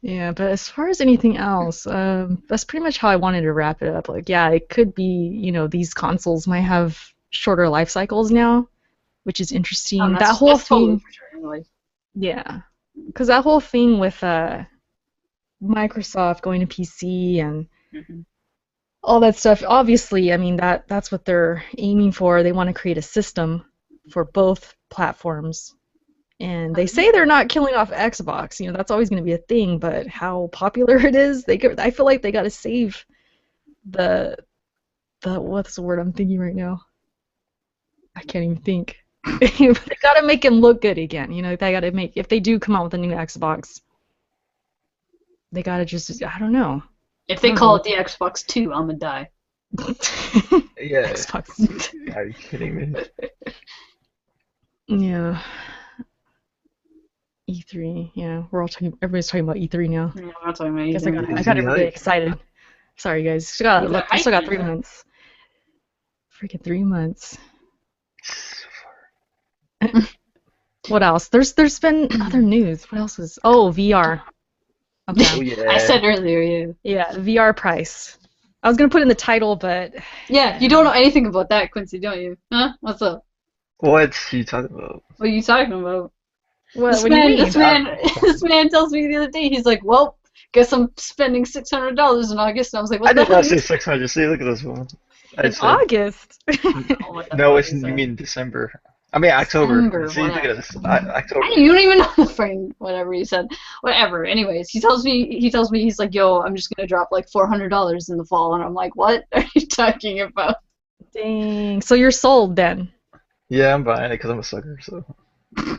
Yeah, but as far as anything else, that's pretty much how I wanted to wrap it up. Like, yeah, it could be, these consoles might have shorter life cycles now, which is interesting. That whole that's totally thing, for sure, like, yeah, because that whole thing with Microsoft going to PC and mhm. all that stuff, obviously, I mean, that's what they're aiming for. They want to create a system for both platforms. And they say they're not killing off Xbox. That's always going to be a thing, but how popular it is, I feel like they got to save the what's the word I'm thinking right now? I can't even think. They got to make them look good again. They got to make, if they do come out with a new Xbox, they got to just, I don't know. If they call it the Xbox 2, I'm gonna die. Yeah. Xbox. Are you kidding me? Yeah. E3, yeah, everybody's talking about E3 now. Yeah, I'm not talking about I guess I anything. got really excited. Sorry, guys. Still got 3 months. Freaking 3 months. What else? There's been other news. What else is? Oh, VR. Okay. Oh yeah. I said earlier, Yeah, VR price. I was gonna put in the title, but yeah, you don't know anything about that, Quincy, don't you? Huh? What's up? What are you talking about? What are you talking about? what do you mean? This man tells me the other day, he's like, well, guess I'm spending $600 in August. And I was like, what I the did hell? not say 600. See, look at this one. I In said, August. What the no, fuck it's is you that? mean December. I mean October. December, See, look at this. October. You don't even know the frame, whatever he said. Whatever. Anyways, he tells me, he's like, yo, I'm just gonna drop like $400 in the fall, and I'm like, what are you talking about? Dang. So you're sold then. Yeah, I'm buying it because I'm a sucker. So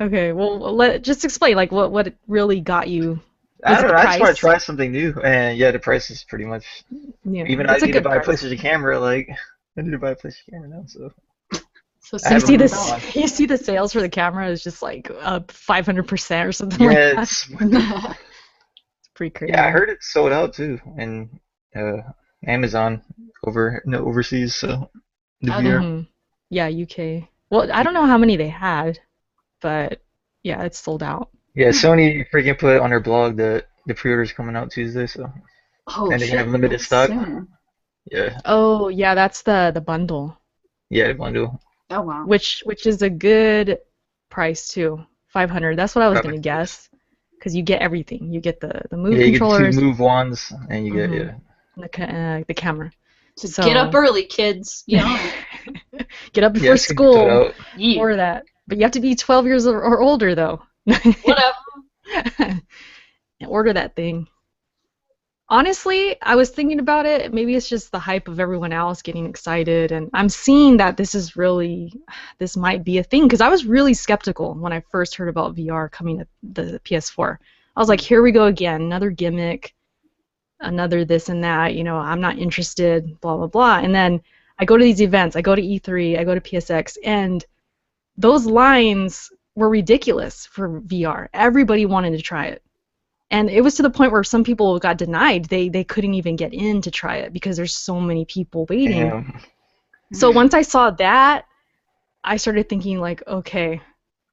Okay. Well, just explain like what it really got you. I Was it don't the know. I just want price? to try something new, and yeah, the price is pretty much. Yeah. Even I it's a need to good buy a price. PlayStation camera. Like I need to buy a PlayStation camera now. So So I You haven't see moved this? on. You see the sales for the camera is just like up 500% or something Yeah, like that. It's pretty crazy. yeah. I heard it sold out too, and Amazon overseas. So the Oh, VR. Mhm. Yeah, UK. Well, I don't know how many they had, but yeah, it's sold out. Yeah, Sony freaking put on their blog that the pre-order's coming out Tuesday. So oh and they shit, have limited that's stock. soon. Yeah, Oh, yeah, that's the bundle, yeah, the bundle. Oh wow. which is a good price too. 500. That's what I was gonna $500. guess, because you get everything. You get the move Yeah, you get the two controllers, move wands, and you get Mhm. yeah. the camera. So get up early, kids. Get on it. Get up Yeah, before it's gonna be sold school out. Yeah. for that. But you have to be 12 years or older, though. Whatever. And order that thing. Honestly, I was thinking about it. Maybe it's just the hype of everyone else getting excited, and I'm seeing that this might be a thing, because I was really skeptical when I first heard about VR coming to the PS4. I was like, here we go again, another gimmick, another this and that, I'm not interested, blah, blah, blah. And then I go to these events, I go to E3, I go to PSX, and those lines were ridiculous for VR. Everybody wanted to try it. And it was to the point where some people got denied. They couldn't even get in to try it because there's so many people waiting. Damn. So once I saw that, I started thinking like, okay,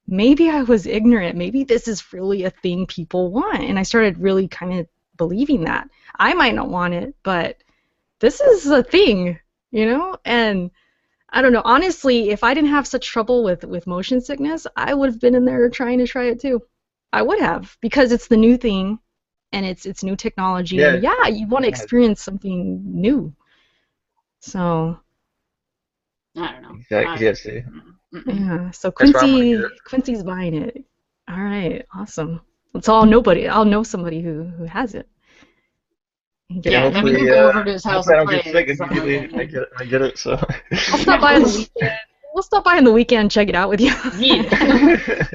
maybe I was ignorant. Maybe this is really a thing people want. And I started really kind of believing that. I might not want it, but this is a thing, And I don't know. Honestly, if I didn't have such trouble with motion sickness, I would have been in there trying to try it too. I would have, because it's the new thing, and it's new technology, Yeah. and yeah, you want to experience something new. So I don't know. Exactly. Yes. See. yeah, so That's why I'm gonna get it. Quincy's buying it. All right, awesome. I'll know somebody who has it. You can Yeah, get then we it. can Hopefully, go over to his house hopefully I and don't play get sick it. 'Cause I'm not immediately. getting it. I get it. So. I'll stop by on the weekend. We'll stop by on the weekend and check it out with you. Yeah.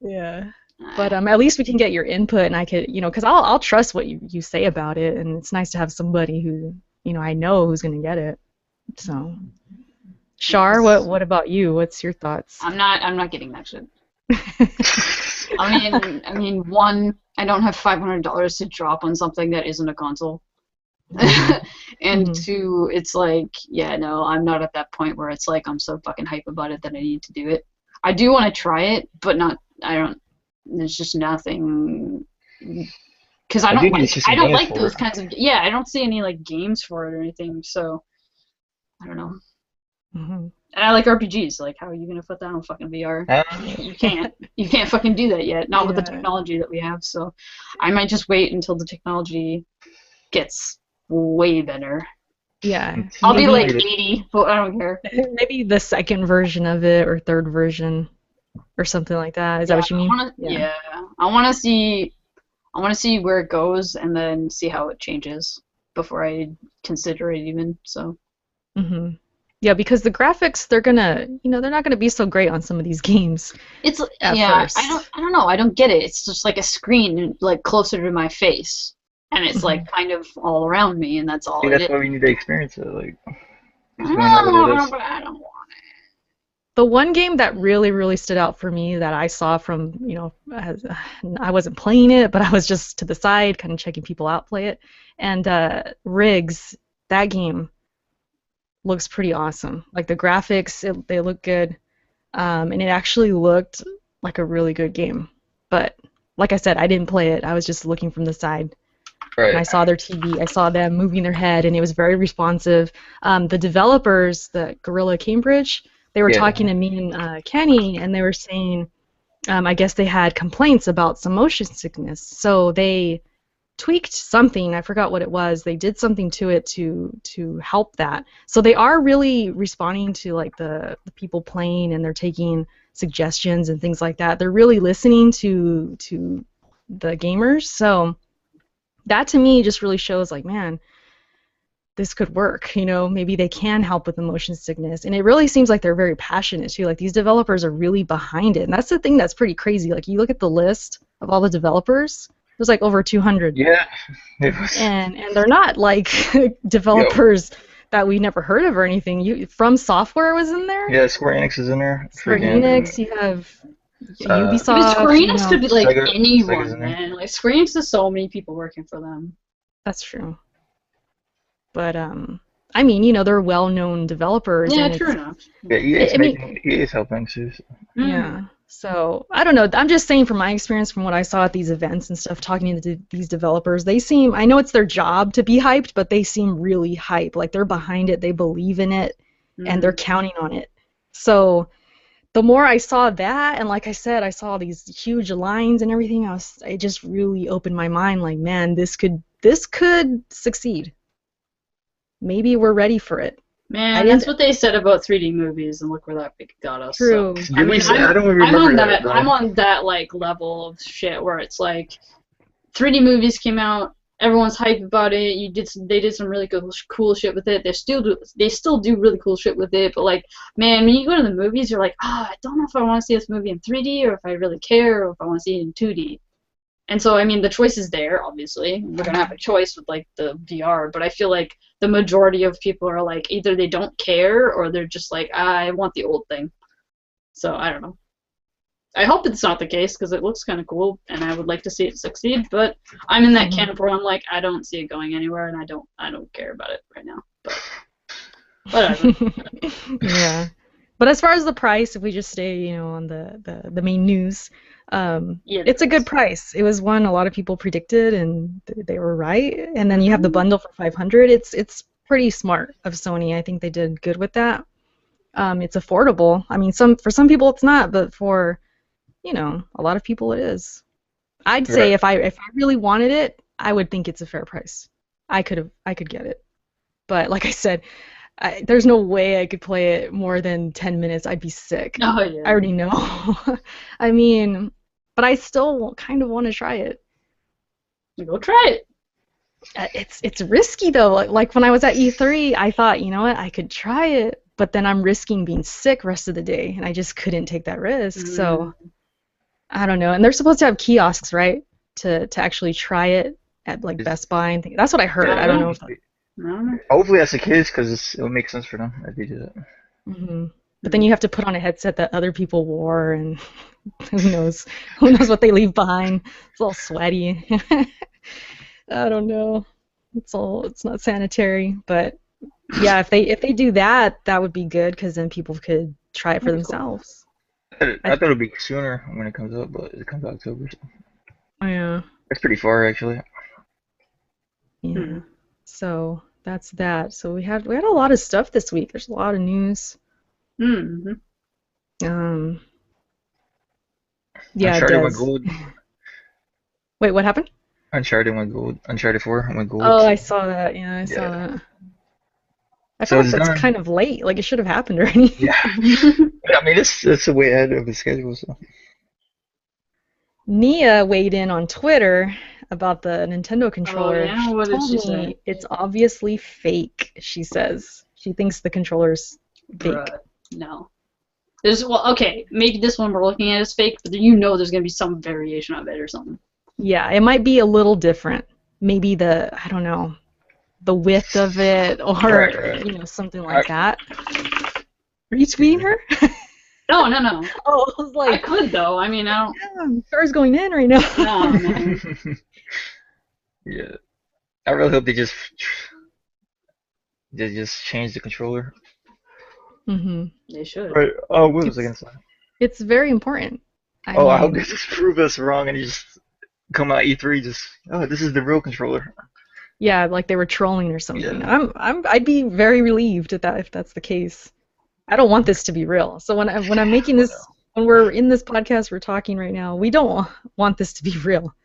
Yeah. But at least we can get your input, and I could, because I'll trust what you say about it, and it's nice to have somebody who, I know who's gonna get it. So, Shar, what about you? What's your thoughts? I'm not getting that shit. I mean, one, I don't have $500 to drop on something that isn't a console. And Mhm. two, it's like, yeah, no, I'm not at that point where it's like I'm so fucking hype about it that I need to do it. I do want to try it, but there's just nothing, because I do need to see some I don't games like for those it. kinds of, yeah, I don't see any like games for it or anything, so I don't know. Mhm. And I like RPGs. Like, how are you gonna put that on fucking VR? You can't. You can't fucking do that yet. Not with the Yeah. technology that we have. So, I might just wait until the technology gets way better. Yeah. I'll be Maybe like 80, but I don't care. maybe the second version of it, or third version, or something like that. Is that Yeah, what you mean? yeah. I wanna see. I wanna see where it goes, and then see how it changes before I consider it even. So. hmm Yeah, because the graphics, they're not gonna be so great on some of these games It's at yeah, first. I don't know. I don't get it. It's just like a screen like closer to my face, and it's like kind of all around me, and that's all See, it that's is. why we need to experience it. Like, I because we don't know what it is. but I don't want The one game that really, really stood out for me that I saw from, I wasn't playing it, but I was just to the side, kind of checking people out play it. And Riggs, that game looks pretty awesome. Like the graphics, they look good, and it actually looked like a really good game. But like I said, I didn't play it. I was just looking from the side. And I Right. saw their TV. I saw them moving their head, and it was very responsive. The developers, the Gorilla Cambridge, they were talking Yeah. to me and Kenny, and they were saying, I guess they had complaints about some motion sickness, so they tweaked something. I forgot what it was. They did something to it to help that. So they are really responding to like the people playing, and they're taking suggestions and things like that. They're really listening to the gamers. So that to me just really shows like, man, this could work. Maybe they can help with the motion sickness. And it really seems like they're very passionate too. Like these developers are really behind it. And that's the thing that's pretty crazy. Like you look at the list of all the developers, there's like over 200. Yeah. It was. And they're not like Yo. developers that we never heard of or anything. From Software was in there. Yeah. Square Enix is in there. Square Freaking. Enix, you have Uh, it. But Square Ubisoft, Enix could be like Sega's anyone, in there. man. Like Square Enix has so many people working for them. That's true. But I mean, they're well-known developers, Yeah, and true enough. Yeah. EA's I mean, making. EA's helping too. So. yeah. So I don't know. I'm just saying from my experience, from what I saw at these events and stuff, talking to these developers, they seem. I know it's their job to be hyped, but they seem really hyped. Like they're behind it, they believe in it, and they're counting on it. So the more I saw that, and like I said, I saw these huge lines and everything. It just really opened my mind. Like, man, this could succeed. Maybe we're ready for it. I Man, that's didn't. what they said about 3D movies, and look where that got us. So, True. I Did we mean, say? I don't I'm remember on that that. though. I'm on that like level of shit where it's like 3D movies came out, everyone's hype about it. They did some really cool shit with it. They still do really cool shit with it. But like, man, when you go to the movies, you're like, I don't know if I want to see this movie in 3D or if I really care or if I want to see it in 2D. And so, I mean, the choice is there, obviously. We're going to have a choice with, like, the VR, but I feel like the majority of people are, like, either they don't care or they're just like, I want the old thing. So, I don't know. I hope it's not the case because it looks kind of cool and I would like to see it succeed, but I'm in that Mhm. camp where I'm like, I don't see it going anywhere and I don't care about it right now. But whatever. Yeah. But as far as the price, if we just stay, on the main news, Yeah, the it's a good price. price. It was one a lot of people predicted, and they were right. And then you have the Mm-hmm. bundle for 500. It's pretty smart of Sony. I think they did good with that. It's affordable. I mean, for some people it's not, but for, a lot of people it is. I'd say Right. if I really wanted it, I would think it's a fair price. I could get it. But like I said, there's no way I could play it more than 10 minutes. I'd be sick. Oh, I yeah. already know. I mean, but I still kind of want to try it. Go try it. It's risky though. Like when I was at E3, I thought, you know what, I could try it, but then I'm risking being sick rest of the day, and I just couldn't take that risk. So Mm, I don't know. And they're supposed to have kiosks, right, to actually try it at like Is, Best Buy and things. That's what I I heard. don't I don't know. know if that. I don't know. hopefully that's the case because it would make sense for them if they do that. Hmm. But then Mm. you have to put on a headset that other people wore, and who knows? Who knows what they leave behind? It's all sweaty. I don't know. It's not sanitary, but yeah, if they do that, that would be good because then people could try it for That'd be cool. themselves. I I thought it'd be sooner when it comes out, but it comes out October. So Yeah, it's pretty far actually. yeah. Hmm. So that's that. So we had a lot of stuff this week. There's a lot of news. Mm-hmm. Um, yeah, it Uncharted went does. gold. Wait, what happened? Uncharted went gold. Uncharted 4 went gold. Oh, I So saw that. Yeah, I saw yeah. that. I feel So like it's that's done. kind of late. Like it should have happened already. Yeah. I mean, it's a way ahead of the schedule. So Nia weighed in on Twitter about the Nintendo Oh, controller. yeah? She What did told she say? me it's obviously fake, she says. She thinks the controller's fake. Bruh. No. Well, okay, maybe this one we're looking at is fake, but you know there's gonna be some variation of it or something. Yeah, it might be a little different. Maybe I don't know, the width of it or, right, right. something I, like that. Are you excuse tweeting me. her? No, no, no. Oh, I was I like, could though. I mean, I don't. damn, car's going in right now. Nah, man. Yeah. I really hope they just change the controller. Hmm. They should. Right. Oh, what was I It's gonna say? it's very important. I Oh, I hope they mean, just prove us wrong and you just come out E3 just this is the real controller. yeah, like they were trolling or something. Yeah. I'd be very relieved at that if that's the case. I don't want this to be real. So when I'm making Oh no. this, when we're in this podcast, we're talking right now, we don't want this to be real.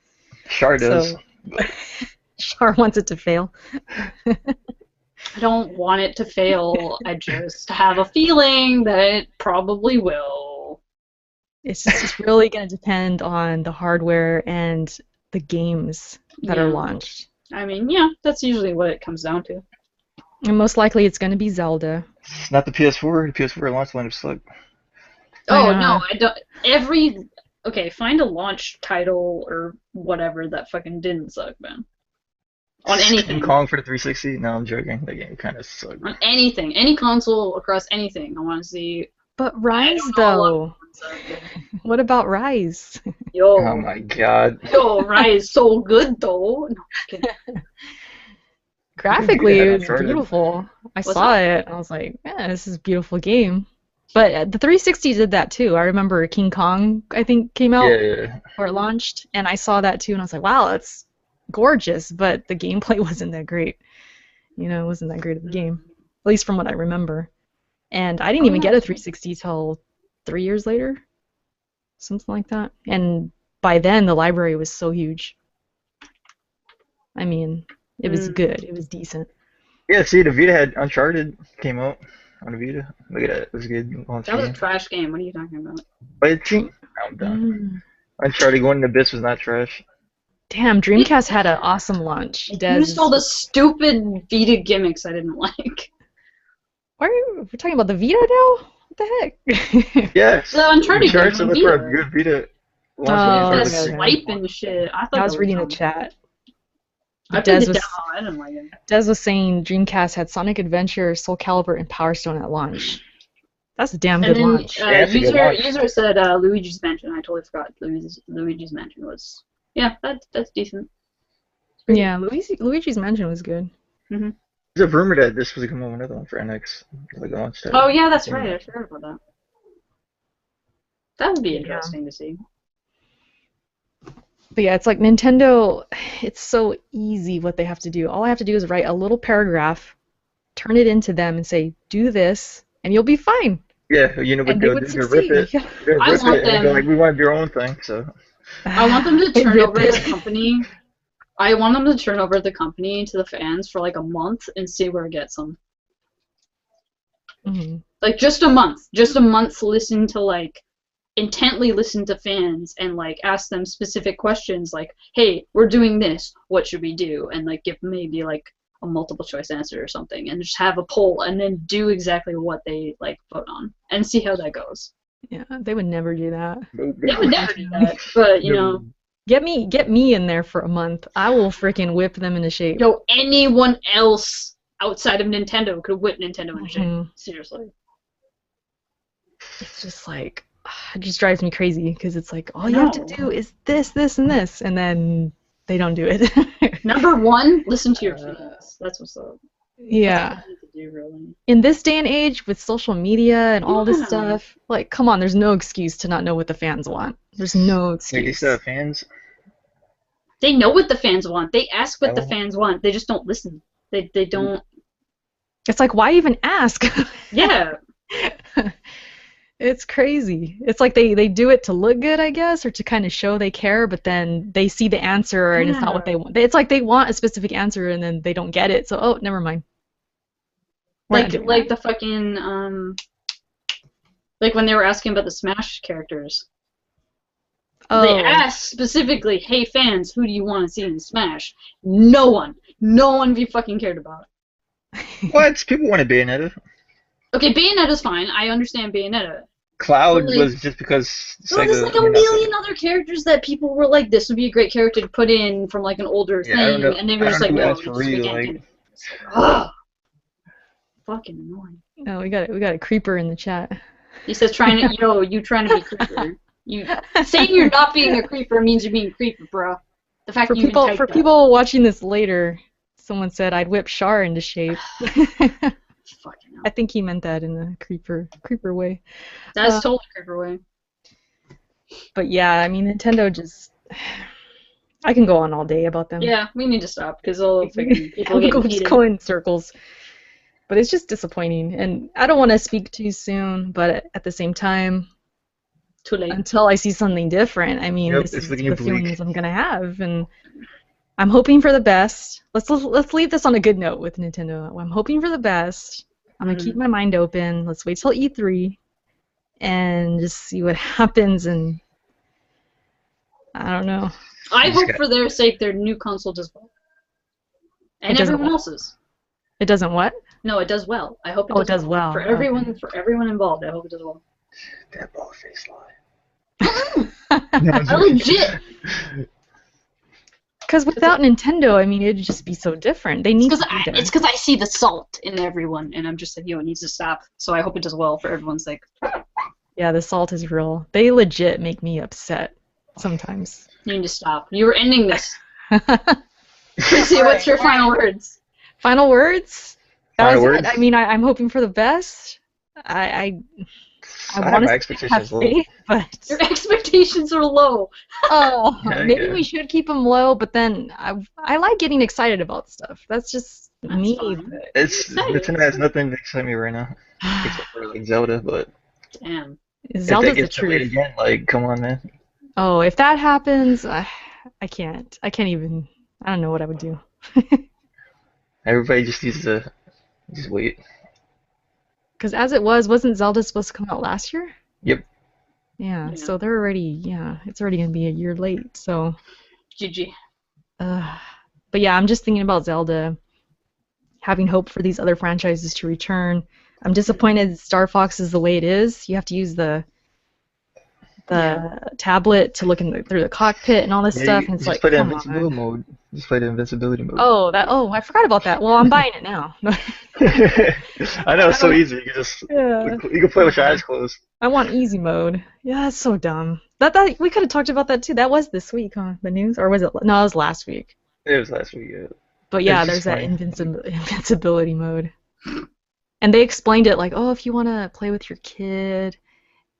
Char does, So but Char wants it to fail. I don't want it to fail. I just have a feeling that it probably will. It's really going to depend on the hardware and the games that are Yeah. launched. I mean, yeah, that's usually what it comes down to. And most likely it's going to be Zelda. it's not the PS4. The PS4 launch line suck. I Oh no, know. I don't. Okay, find a launch title or whatever that fucking didn't suck, man. On King anything, Kong for the 360. No, I'm joking. That game kind of sucked. on anything, any console across anything. I want to see. But I Rise don't know a lot of though. ones, but What about Rise? Oh yo, my god. yo, Rai is so good though. No, just kidding. You can beat Graphically, ahead it on was Uncharted. beautiful. I What's saw up? it. I was like, yeah, this is a beautiful game. But the 360 did that too. I remember King Kong, I think, came Yeah, out yeah, yeah. or it launched, and I saw that too, and I was like, wow, that's gorgeous. But the gameplay wasn't that great. It wasn't that great of a game, at least from what I remember. And I didn't Oh even yeah. get a 360 till 3 years later, something like that. And by then, the library was so huge. I mean, it was Mm. good. It was decent. Yeah, see, the Vita had Uncharted came out on the Vita. Look at that. It was a good launch That was a game. trash game. What are you talking about? But I'm done. Mm. Uncharted Going to the Abyss was not trash. Damn, Dreamcast had an awesome launch. It Des used all is. the stupid Vita gimmicks I didn't like. Why are you, we're talking about the Vita now? What the heck? Yes. The Uncharted game Uncharted on look for a Vita. good Vita launch Oh, game. The Or okay, the okay. swipe and shit. I thought I that was reading the dumb. chat. I played Des the demo. was I didn't like it. Des was saying Dreamcast had Sonic Adventure, Soul Calibur, and Power Stone at launch. That's a damn And good then launch. Yeah, that's a good launch. user said Luigi's Mansion. I totally forgot. Luigi's Mansion was that's decent. Yeah, Luigi's Mansion was good. Hmm. There's a rumor that this was gonna come out another one for NX, like a launch title. Oh yeah, that's right. I forgot about that. That would be Yeah. interesting to see. But yeah, it's like Nintendo, it's so easy what they have to do. All I have to do is write a little paragraph, turn it into them, and say, do this, and you'll be fine. Yeah, you know what And they they'll would do? They'll rip succeed. it. Yeah. They'll I rip want it, and they're them- like, we want to do our own thing. So I want them to They turn rip over it. the company. I want them to turn over the company to the fans for like a month and see where it gets them. Mhm. Like just a month. Just a month listen to like intently listen to fans and like ask them specific questions like, hey, we're doing this, what should we do? And like give maybe like a multiple choice answer or something and just have a poll and then do exactly what they like vote on and see how that goes. Yeah, they would never do that. They would never do that, but you know, Get me in there for a month. I will freaking whip them into shape. yo, anyone else outside of Nintendo could whip Nintendo into shape. Mhm. Seriously. It's just like, it just drives me crazy because it's like, all you have to No. do is this, this, and this, and then they don't do it. Number one, listen to your fans. That's what's up. Yeah. That's what you need to do, really. In this day and age with social media and all this Yeah. stuff, like, come on, there's no excuse to not know what the fans want. There's no Wait, they excuse. still have fans? They know what the fans want. They ask what the Oh. fans want. They just don't listen. They don't. It's like, why even ask? Yeah. It's crazy. It's like they do it to look good, I guess, or to kind of show they care, but then they see the answer and it's not what they want. It's like they want a specific answer and then they don't get it, so oh, never mind. We're not doing Like that. the fucking like when they were asking about the Smash characters. They Oh, asked specifically, "Hey fans, who do you want to see in Smash?" No one be fucking cared about. What? People want to Bayonetta. Okay, Bayonetta's fine. I understand Bayonetta. Cloud Really? was just because Well, there's Sega. like a million other characters that people were like, "This would be a great character to put in from like an older Yeah, I don't thing," know. and they were I just don't like, know "No, who we asked for just real, can't like- do it." It's like, ugh, fucking annoying. no, we got a creeper in the chat. He says, "Trying to, you trying to be creeper. You saying you're not being a creeper means you're being a creeper, bro." The fact For you even people typed for that. people watching this later, someone said I'd whip Char into shape. Fucking hell. I think he meant that in a creeper way. That's Uh, totally creeper way. But yeah, I mean Nintendo just I can go on all day about them. Yeah, we need to stop because all fucking people I'm getting just heated. going in circles. But it's just disappointing. And I don't want to speak too soon, but at the same time, Too late. until I see something different, I mean, Yep, this it's is looking the bleak. feelings I'm gonna have, and I'm hoping for the best. Let's leave this on a good note with Nintendo. I'm hoping for the best. I'm gonna keep my mind open. Let's wait till E3 and just see what happens. And I don't know. I Just hope got- for their sake their new console does well. And It doesn't everyone well. else's. It doesn't what? No, it does well. I hope it Oh, does it does well. For Okay. everyone involved, I hope it does well. That ball face lie. I legit. Because without Nintendo, I mean, it'd just be so different. They need to be there. It's because I see the salt in everyone, and I'm just like, it needs to stop. So I hope it does well for everyone's sake. Yeah, the salt is real. They legit make me upset sometimes. You need to stop. You were ending this. Chrissy, what's your final words? Final words? That Final was words? it. I mean, I'm hoping for the best. I I have want my to have expectations low. faith, but Your expectations are low. oh, Yeah, maybe yeah. we should keep them low. But then I like getting excited about stuff. That's just That's me. fine. But It's Excited. Nintendo has nothing to excite me right now, except for like Zelda. But Damn. if Zelda's that the gets delayed truth. again, like, come on, man. Oh, if that happens, I can't. I can't even. I don't know what I would do. Everybody just needs to Just wait. Because as it was, wasn't Zelda supposed to come out last year? Yep. Yeah, Yeah. so they're already, it's already gonna be a year late. So, GG. but yeah, I'm just thinking about Zelda, having hope for these other franchises to return. I'm disappointed Star Fox is the way it is. You have to use the tablet to look through the cockpit and all this Yeah, stuff, you and it's just like, play the come invincibility on. mode. Just play the invincibility mode. Oh, I forgot about that. Well, I'm buying it now. I know I it's so don't. easy. You can just Yeah. you can play with your eyes closed. I want easy mode. Yeah, that's so dumb. That we could have talked about that too. That was this week, huh? The news, or was it? No, it was last week. It was last week. Yeah. But It's yeah, just there's that funny. invincibility mode, and they explained it like, oh, if you want to play with your kid,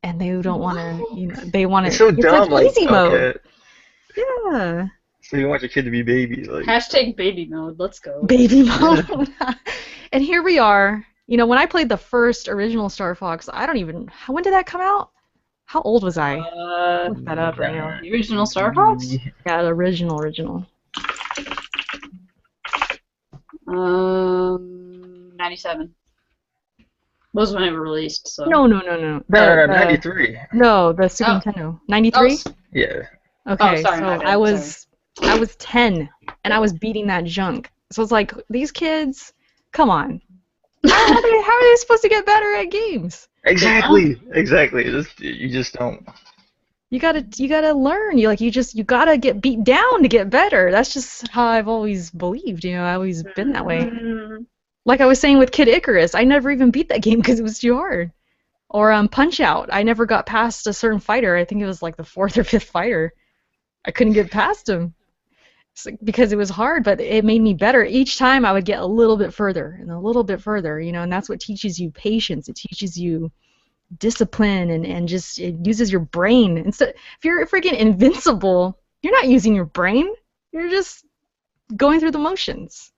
and they don't want to, they want It's to. so It's like dumb. Like, easy mode. okay, Yeah, so you want your kid to be baby? Like, Hashtag baby mode. Let's go. baby yeah. mode. And here we are. When I played the first original Star Fox, I don't even. When did that come out? How old was I? Look that up right now. The original Star Fox? Yeah, the original. 97. Was when it released, so. No. No, The 93. no, the Super Oh. Nintendo. 93? Yeah. Okay, sorry, so my bad, I was 10 and I was beating that junk. So it's like these kids, come on. How are they supposed to get better at games? Exactly. You just don't. You gotta learn. You gotta get beat down to get better. That's just how I've always believed. I've always been that way. Like I was saying with Kid Icarus, I never even beat that game because it was too hard. Or Punch Out, I never got past a certain fighter. I think it was like the 4th or 5th fighter. I couldn't get past him because it was hard, but it made me better. Each time I would get a little bit further and a little bit further, and that's what teaches you patience. It teaches you discipline and just it uses your brain. Instead, if you're freaking invincible, you're not using your brain. You're just going through the motions.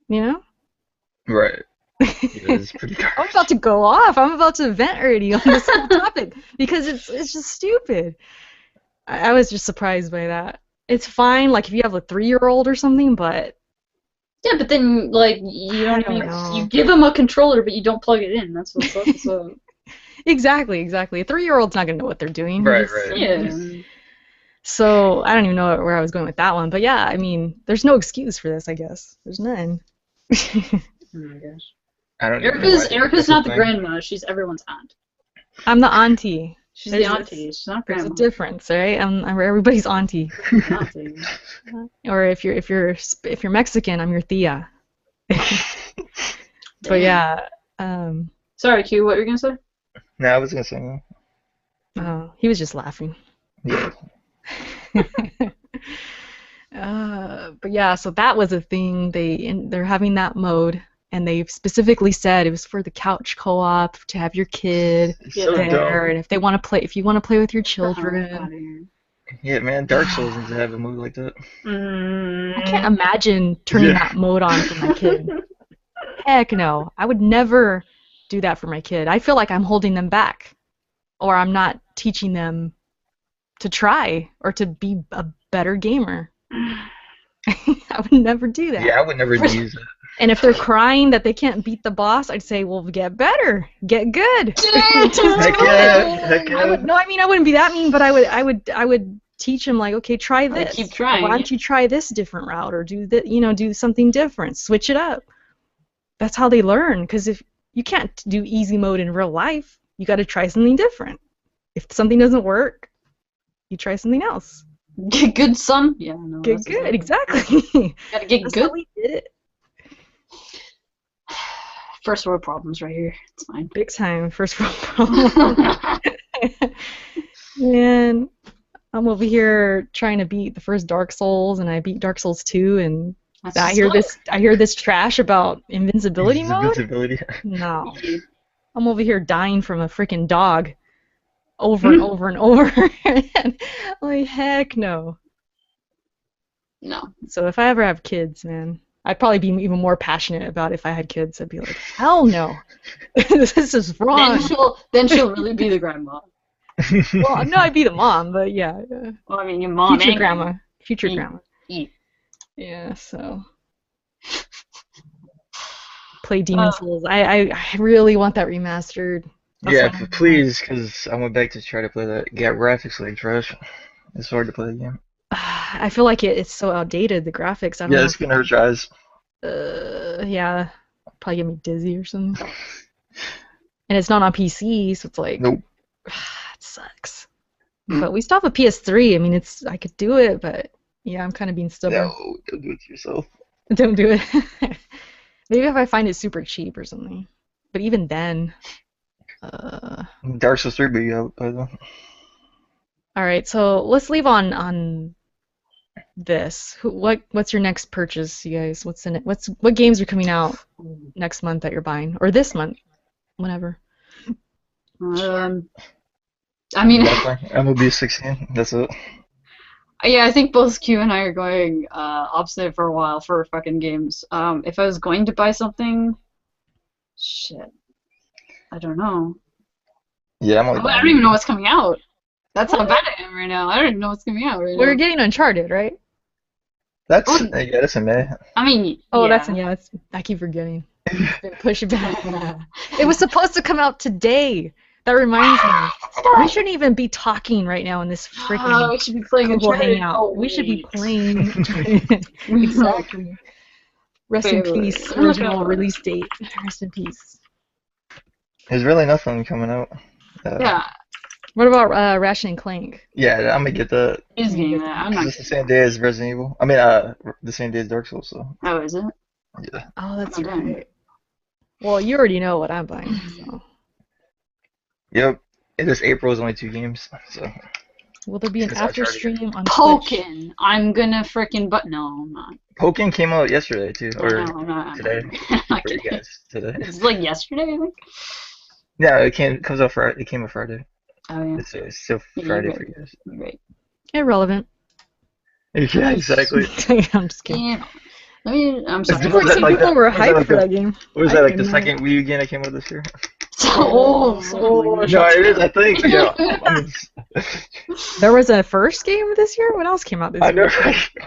Right. Yeah, it's pretty I'm garbage. about to go off. I'm about to vent already on this whole topic because it's just stupid. I was just surprised by that. It's fine, like if you have a 3-year-old or something, but Yeah, but then, like, you I don't don't even. know. You give them a controller, but you don't plug it in. That's what's up. So. Exactly. A 3-year-old's not gonna know what they're doing. Right. Yeah. So I don't even know where I was going with that one, but yeah, I mean, there's no excuse for this, I guess. There's none. Oh my gosh. I don't even know why Erica's that's a not the thing. grandma. She's everyone's aunt. I'm the auntie. She's There's the a- auntie. She's not There's grandma. a difference, right? I'm everybody's auntie. Auntie. Or if you're Mexican, I'm your tia. But yeah, Sorry, Q. What were you gonna say? No, I was gonna say. he was just laughing. Yeah. But yeah, so that was a thing. They're having that mode, and they specifically said it was for the couch co-op to have your kid It's Yeah, so that- there, dumb. and if you want to play with your Get the hell children. outta here. Yeah, man. Dark Souls needs to have a move like that. I can't imagine turning that mode on for my kid. Heck no. I would never do that for my kid. I feel like I'm holding them back, or I'm not teaching them to try or to be a better gamer. I would never do that. Yeah, I would never use it. And if they're crying that they can't beat the boss, I'd say, well, get better, get good. Just do Heck it. yeah. Heck I would, yeah. no, I mean, I wouldn't be that mean, but I would teach them like, okay, try Like, this. keep trying. Why don't you try this different route, or do something different, switch it up. That's how they learn. Because if you can't do easy mode in real life, you got to try something different. If something doesn't work, you try something else. Get good, son. Yeah, no. Get good, exactly. Gotta get That's good. how we did it. First world problems right here. It's fine. Big time. First world problem. Man, I'm over here trying to beat the first Dark Souls, and I beat Dark Souls 2, and That's I just hear this trash about invincibility mode. Invincibility. No, luck. I'm over here dying from a freaking dog, over and over and over. And like, heck no. No. So if I ever have kids, man, I'd probably be even more passionate about it if I had kids. I'd be like, hell no, this is wrong. Then she'll really be the grandma. Well, no, I'd be the mom, but yeah, Well, I mean, your mom future and grandma, future Mm. grandma. Yeah. Yeah, so play Demon Souls. I really want that remastered. That's Yeah, what I want. please, because I went back to try to play that. Yeah, graphics like trash. It's hard to play the game. I feel like it's so outdated, the graphics. I don't Yeah, know it's gonna hurt your eyes. yeah, probably get me dizzy or something. And it's not on PC, so it's like Nope. it sucks. But we still have a PS3. I mean, I could do it, but yeah, I'm kind of being stubborn. No, don't do it to yourself. Don't do it. Maybe if I find it super cheap or something. But even then, Dark Souls 3 be out by then. all right. So let's leave on this. What's your next purchase, you guys? What's in it? What games are coming out next month that you're buying, or this month, whenever? I mean, Nothing. MLB 16. That's it. yeah, I think both Q and I are going opposite for a while for fucking games. If I was going to buy something, shit, I don't know. Yeah, I'm I only don't even know buying. what's coming out. That's how bad I am right now. I don't even know what's coming out right We're now. getting Uncharted, right? That's Oh, yeah, that's in May. I mean, Oh, yeah. that's I keep forgetting. It's been pushed back. It was supposed to come out today. That reminds me. We shouldn't even be talking right now in this freaking We should be playing Google Uncharted. Hangout. Oh, We should be wait. playing Uncharted. Exactly. Rest in Wait. peace. I'm not Original gonna- release date. Rest in peace. There's really nothing coming out. Yeah, What about Ratchet and Clank? Yeah, I'm gonna get that. he's You getting get that. that. I'm not. It's the same day as Resident Evil. I mean, the same day as Dark Souls. So Oh, is it? yeah. Oh, that's Oh, damn. right. Well, you already know what I'm buying. So. Yep. This April is only 2 games. So Will there be an it's after Uncharted. stream on Twitch? Pokken. I'm gonna frickin' no, I'm not. Pokken came out yesterday too, No, or I'm not. I'm today not for you kidding. guys today. It's like yesterday, I think. Yeah, it comes out Friday. It came out Friday. Oh yeah. It's still Yeah, Friday you're for right. you guys. You're right. Irrelevant. Yeah, exactly. I'm just kidding. Yeah. I'm It's sorry. I feel like that some like people that? were Was that hyped like for the that game. was I that like didn't the know. second Wii U game that came out this year? Oh, Oh, No, it is. I think. Yeah, There was a first game this year? What else came out this I know. year?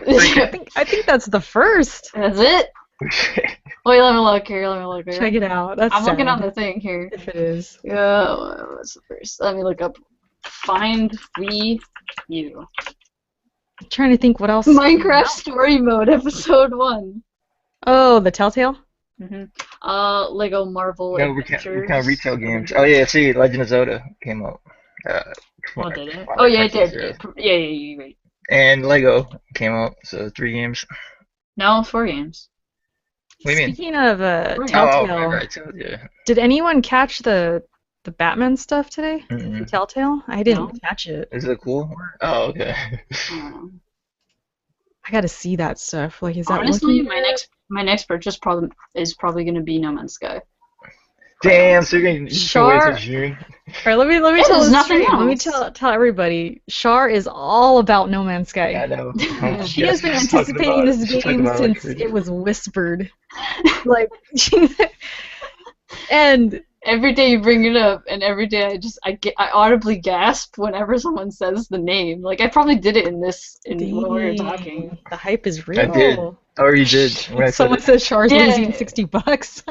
Right? I think that's the first. That's it. Wait, let me look here. Let me look here. Check it out. That's I'm looking on sad, the thing here. if it is. Yeah, what's the first? Let me look up. Find Wii U. I'm trying to think what else. Minecraft Story Mode, Episode 1. Oh, the Telltale? Lego Marvel No, we Adventures. can't retail games. Oh yeah, see, Legend of Zelda came out. Oh, did it? Twilight Oh, yeah, it Princess, did. Yeah, you're right. And Lego came out, so 3 games. No, 4 games. What do you mean? Speaking of Oh, Telltale, right, so, yeah. did anyone catch the Batman stuff today? Mm-mm. Telltale? I didn't No. catch it. Is it cool? Oh, okay. I don't know. I gotta see that stuff. Like, is that Honestly, looking my next purchase is probably gonna be No Man's Sky. Damn, so you can wait Shar- till June. All right, let me Yeah, tell there's the nothing stream. Let me else. tell everybody. Shar is all about No Man's Sky. Yeah, I know. She has been She's talking anticipating about it. this She's talking game about it like since crazy. it was whispered. Like, and Every day you bring it up, and every day I audibly gasp whenever someone says the name. Like I probably did it when we were talking. dang, the hype is real. I did. Or you did when I said Someone it. says Char's Yeah. losing $60.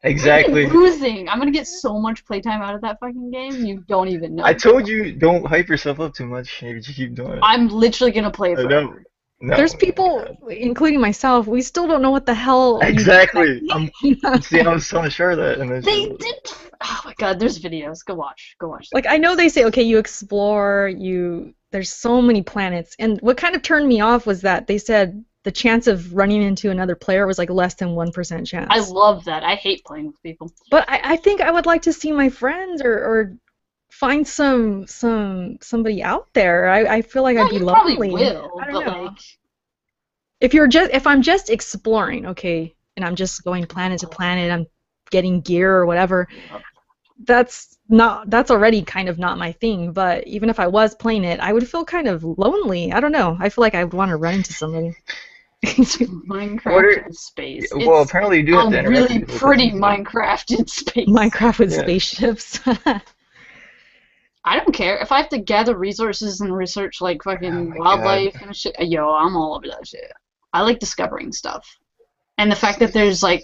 Exactly. Losing. I'm gonna get so much playtime out of that fucking game. You don't even know. I told you don't hype yourself up too much. You just keep doing it. I'm literally gonna play it I know. forever. No. There's people, including myself, we still don't know what the hell. Exactly. See, I was telling Char that, and then They did. Oh my god, there's videos. Go watch. Go watch. Like, I know they say, okay, you explore, there's so many planets. And what kind of turned me off was that they said the chance of running into another player was like less than 1% chance. I love that. I hate playing with people. But I think I would like to see my friends or find somebody out there. I feel like I'd be you lonely. probably will, I don't but know. like, If I'm just exploring, okay, and I'm just going planet to planet, I'm getting gear or whatever, that's already kind of not my thing. But even if I was playing it, I would feel kind of lonely. I don't know. I feel like I would want to run into somebody. Minecraft in space. Well, It's apparently you do have to a interact with really people. pretty Minecraft in space. Minecraft with Yeah. spaceships. I don't care if I have to gather resources and research like fucking my wildlife and shit. Yo, I'm all over that shit. I like discovering stuff, and the fact that there's like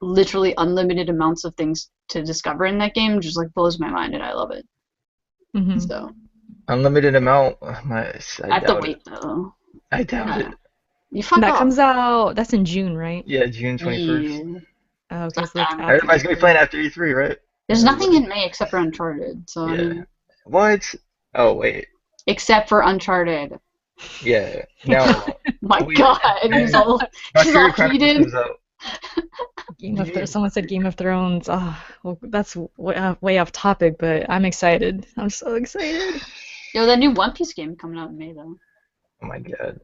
literally unlimited amounts of things to discover in that game just like blows my mind, and I love it. Hmm. So Unlimited amount. I I have to doubt it. wait though. I doubt Yeah. it. You fuck That off. comes out. That's in June, right? Yeah, June 21st. Yeah. Oh, okay, so that's Sometime. after Everybody's gonna be E3. playing after E3, right? There's nothing Everybody. in May except for Uncharted. So I Yeah. mean, What? Oh wait. except for Uncharted. Yeah. No. My Oh wait. God, Man, she's all Valkyria Chronicles heated. comes out. Game Did of you? Someone said Game of Thrones. Oh, well, that's way off topic, but I'm excited. I'm so excited. Yo, that new One Piece game coming out in May though. Oh my god.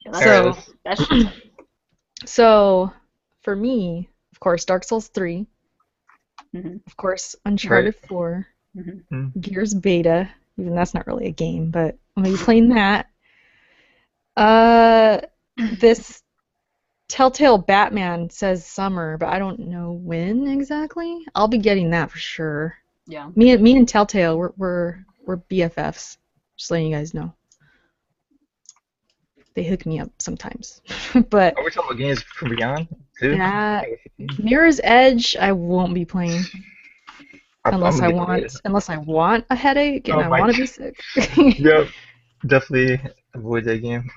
Yeah, All right. So, that's that shit's hype. so for me, of course, Dark Souls 3, Mhm, of course, Right. Uncharted 4, mhm. Hmm. Gears Beta, even that's not really a game, but I'm gonna be playing that. Uh, this Telltale Batman says summer, but I don't know when exactly. I'll be getting that for sure. Yeah. Me and Telltale, we're BFFs. Just letting you guys know. They hook me up sometimes. But Are we talking about games from Beyond too? that Mirror's Edge, I won't be playing I'm gonna get delayed. unless I want a headache and Oh I my want to god. be sick. Yep. Definitely avoid that game.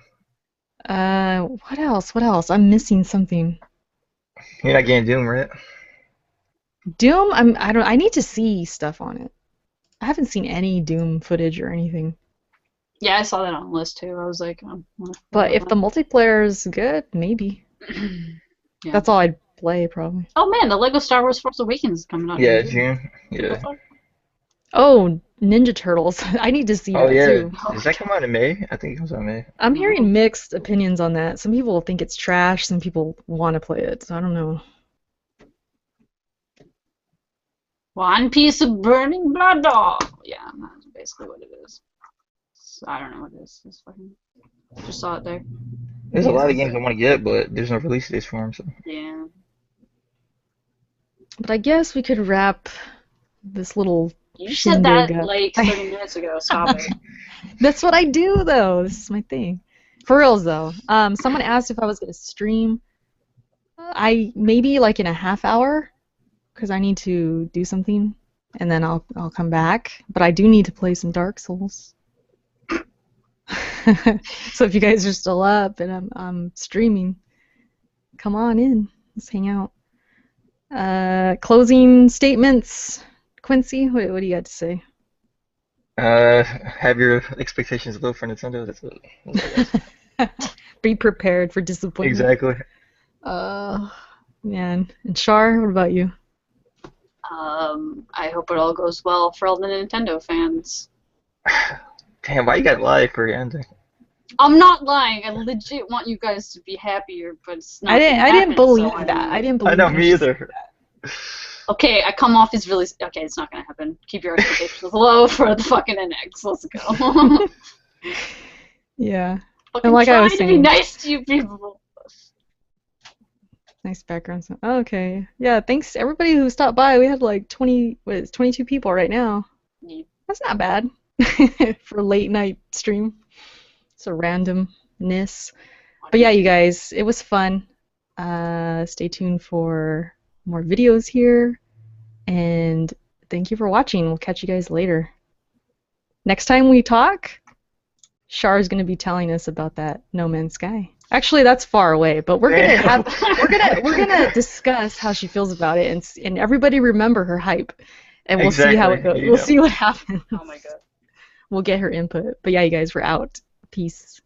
What else? What else? I'm missing something. You're not getting Doom, right? Doom, I need to see stuff on it. I haven't seen any Doom footage or anything. Yeah, I saw that on the list too. I was like, what But if about the multiplayer is good, maybe. that? Yeah. That's all I'd play probably. Oh man, the Lego Star Wars Force Awakens is coming out in Yeah, June. June. What the Yeah. fuck? Oh, Ninja Turtles. I need to see Oh that yeah. too. Oh Does my that come out in May? I think it comes out in May. I'm God. hearing mixed opinions on that. Some people think it's trash, some people want to play it. So I don't know. One piece of burning blood dog. Yeah, that's basically what it is. I don't know what it is. It's fucking. Just saw it there. There's a lot of Yes. games I want to get, but there's no release dates for them. So Yeah. But I guess we could wrap this little You said shindig that up. like 30 minutes ago. Stop it. That's what I do though. This is my thing. For reals though. Someone asked if I was gonna stream. I maybe like in a half hour, because I need to do something, and then I'll come back. But I do need to play some Dark Souls. So if you guys are still up and I'm streaming, come on in. Let's hang out. Closing statements, Quincy. What do you got to say? have your expectations low for Nintendo. That's what I guess. Be prepared for disappointment. Exactly. Man. And Shar, what about you? I hope it all goes well for all the Nintendo fans. Damn, why you gotta lie for your ending? I'm not lying. I legit want you guys to be happier, but it's not. I gonna didn't happen, believe so I that. mean- I didn't I believe know, when me she said either. Okay, I come off as really. Okay, it's not gonna happen. Keep your expectations low for the fucking NX. Let's go. that. Yeah. Fucking like I try was to be saying. nice to you people. Nice background sound. Oh, okay. Yeah, thanks to everybody who stopped by. We had like 22 people right now. Yeah. That's not bad for a late night stream. It's a randomness. But yeah, you guys, it was fun. Stay tuned for more videos here. And thank you for watching. We'll catch you guys later. Next time we talk, Shar is going to be telling us about that No Man's Sky. Actually, that's far away, but we're gonna discuss how she feels about it, and everybody remember her hype, and we'll see how it Exactly, goes. you We'll know. see what happens. Oh my god. We'll get her input. But yeah, you guys, we're out. Peace.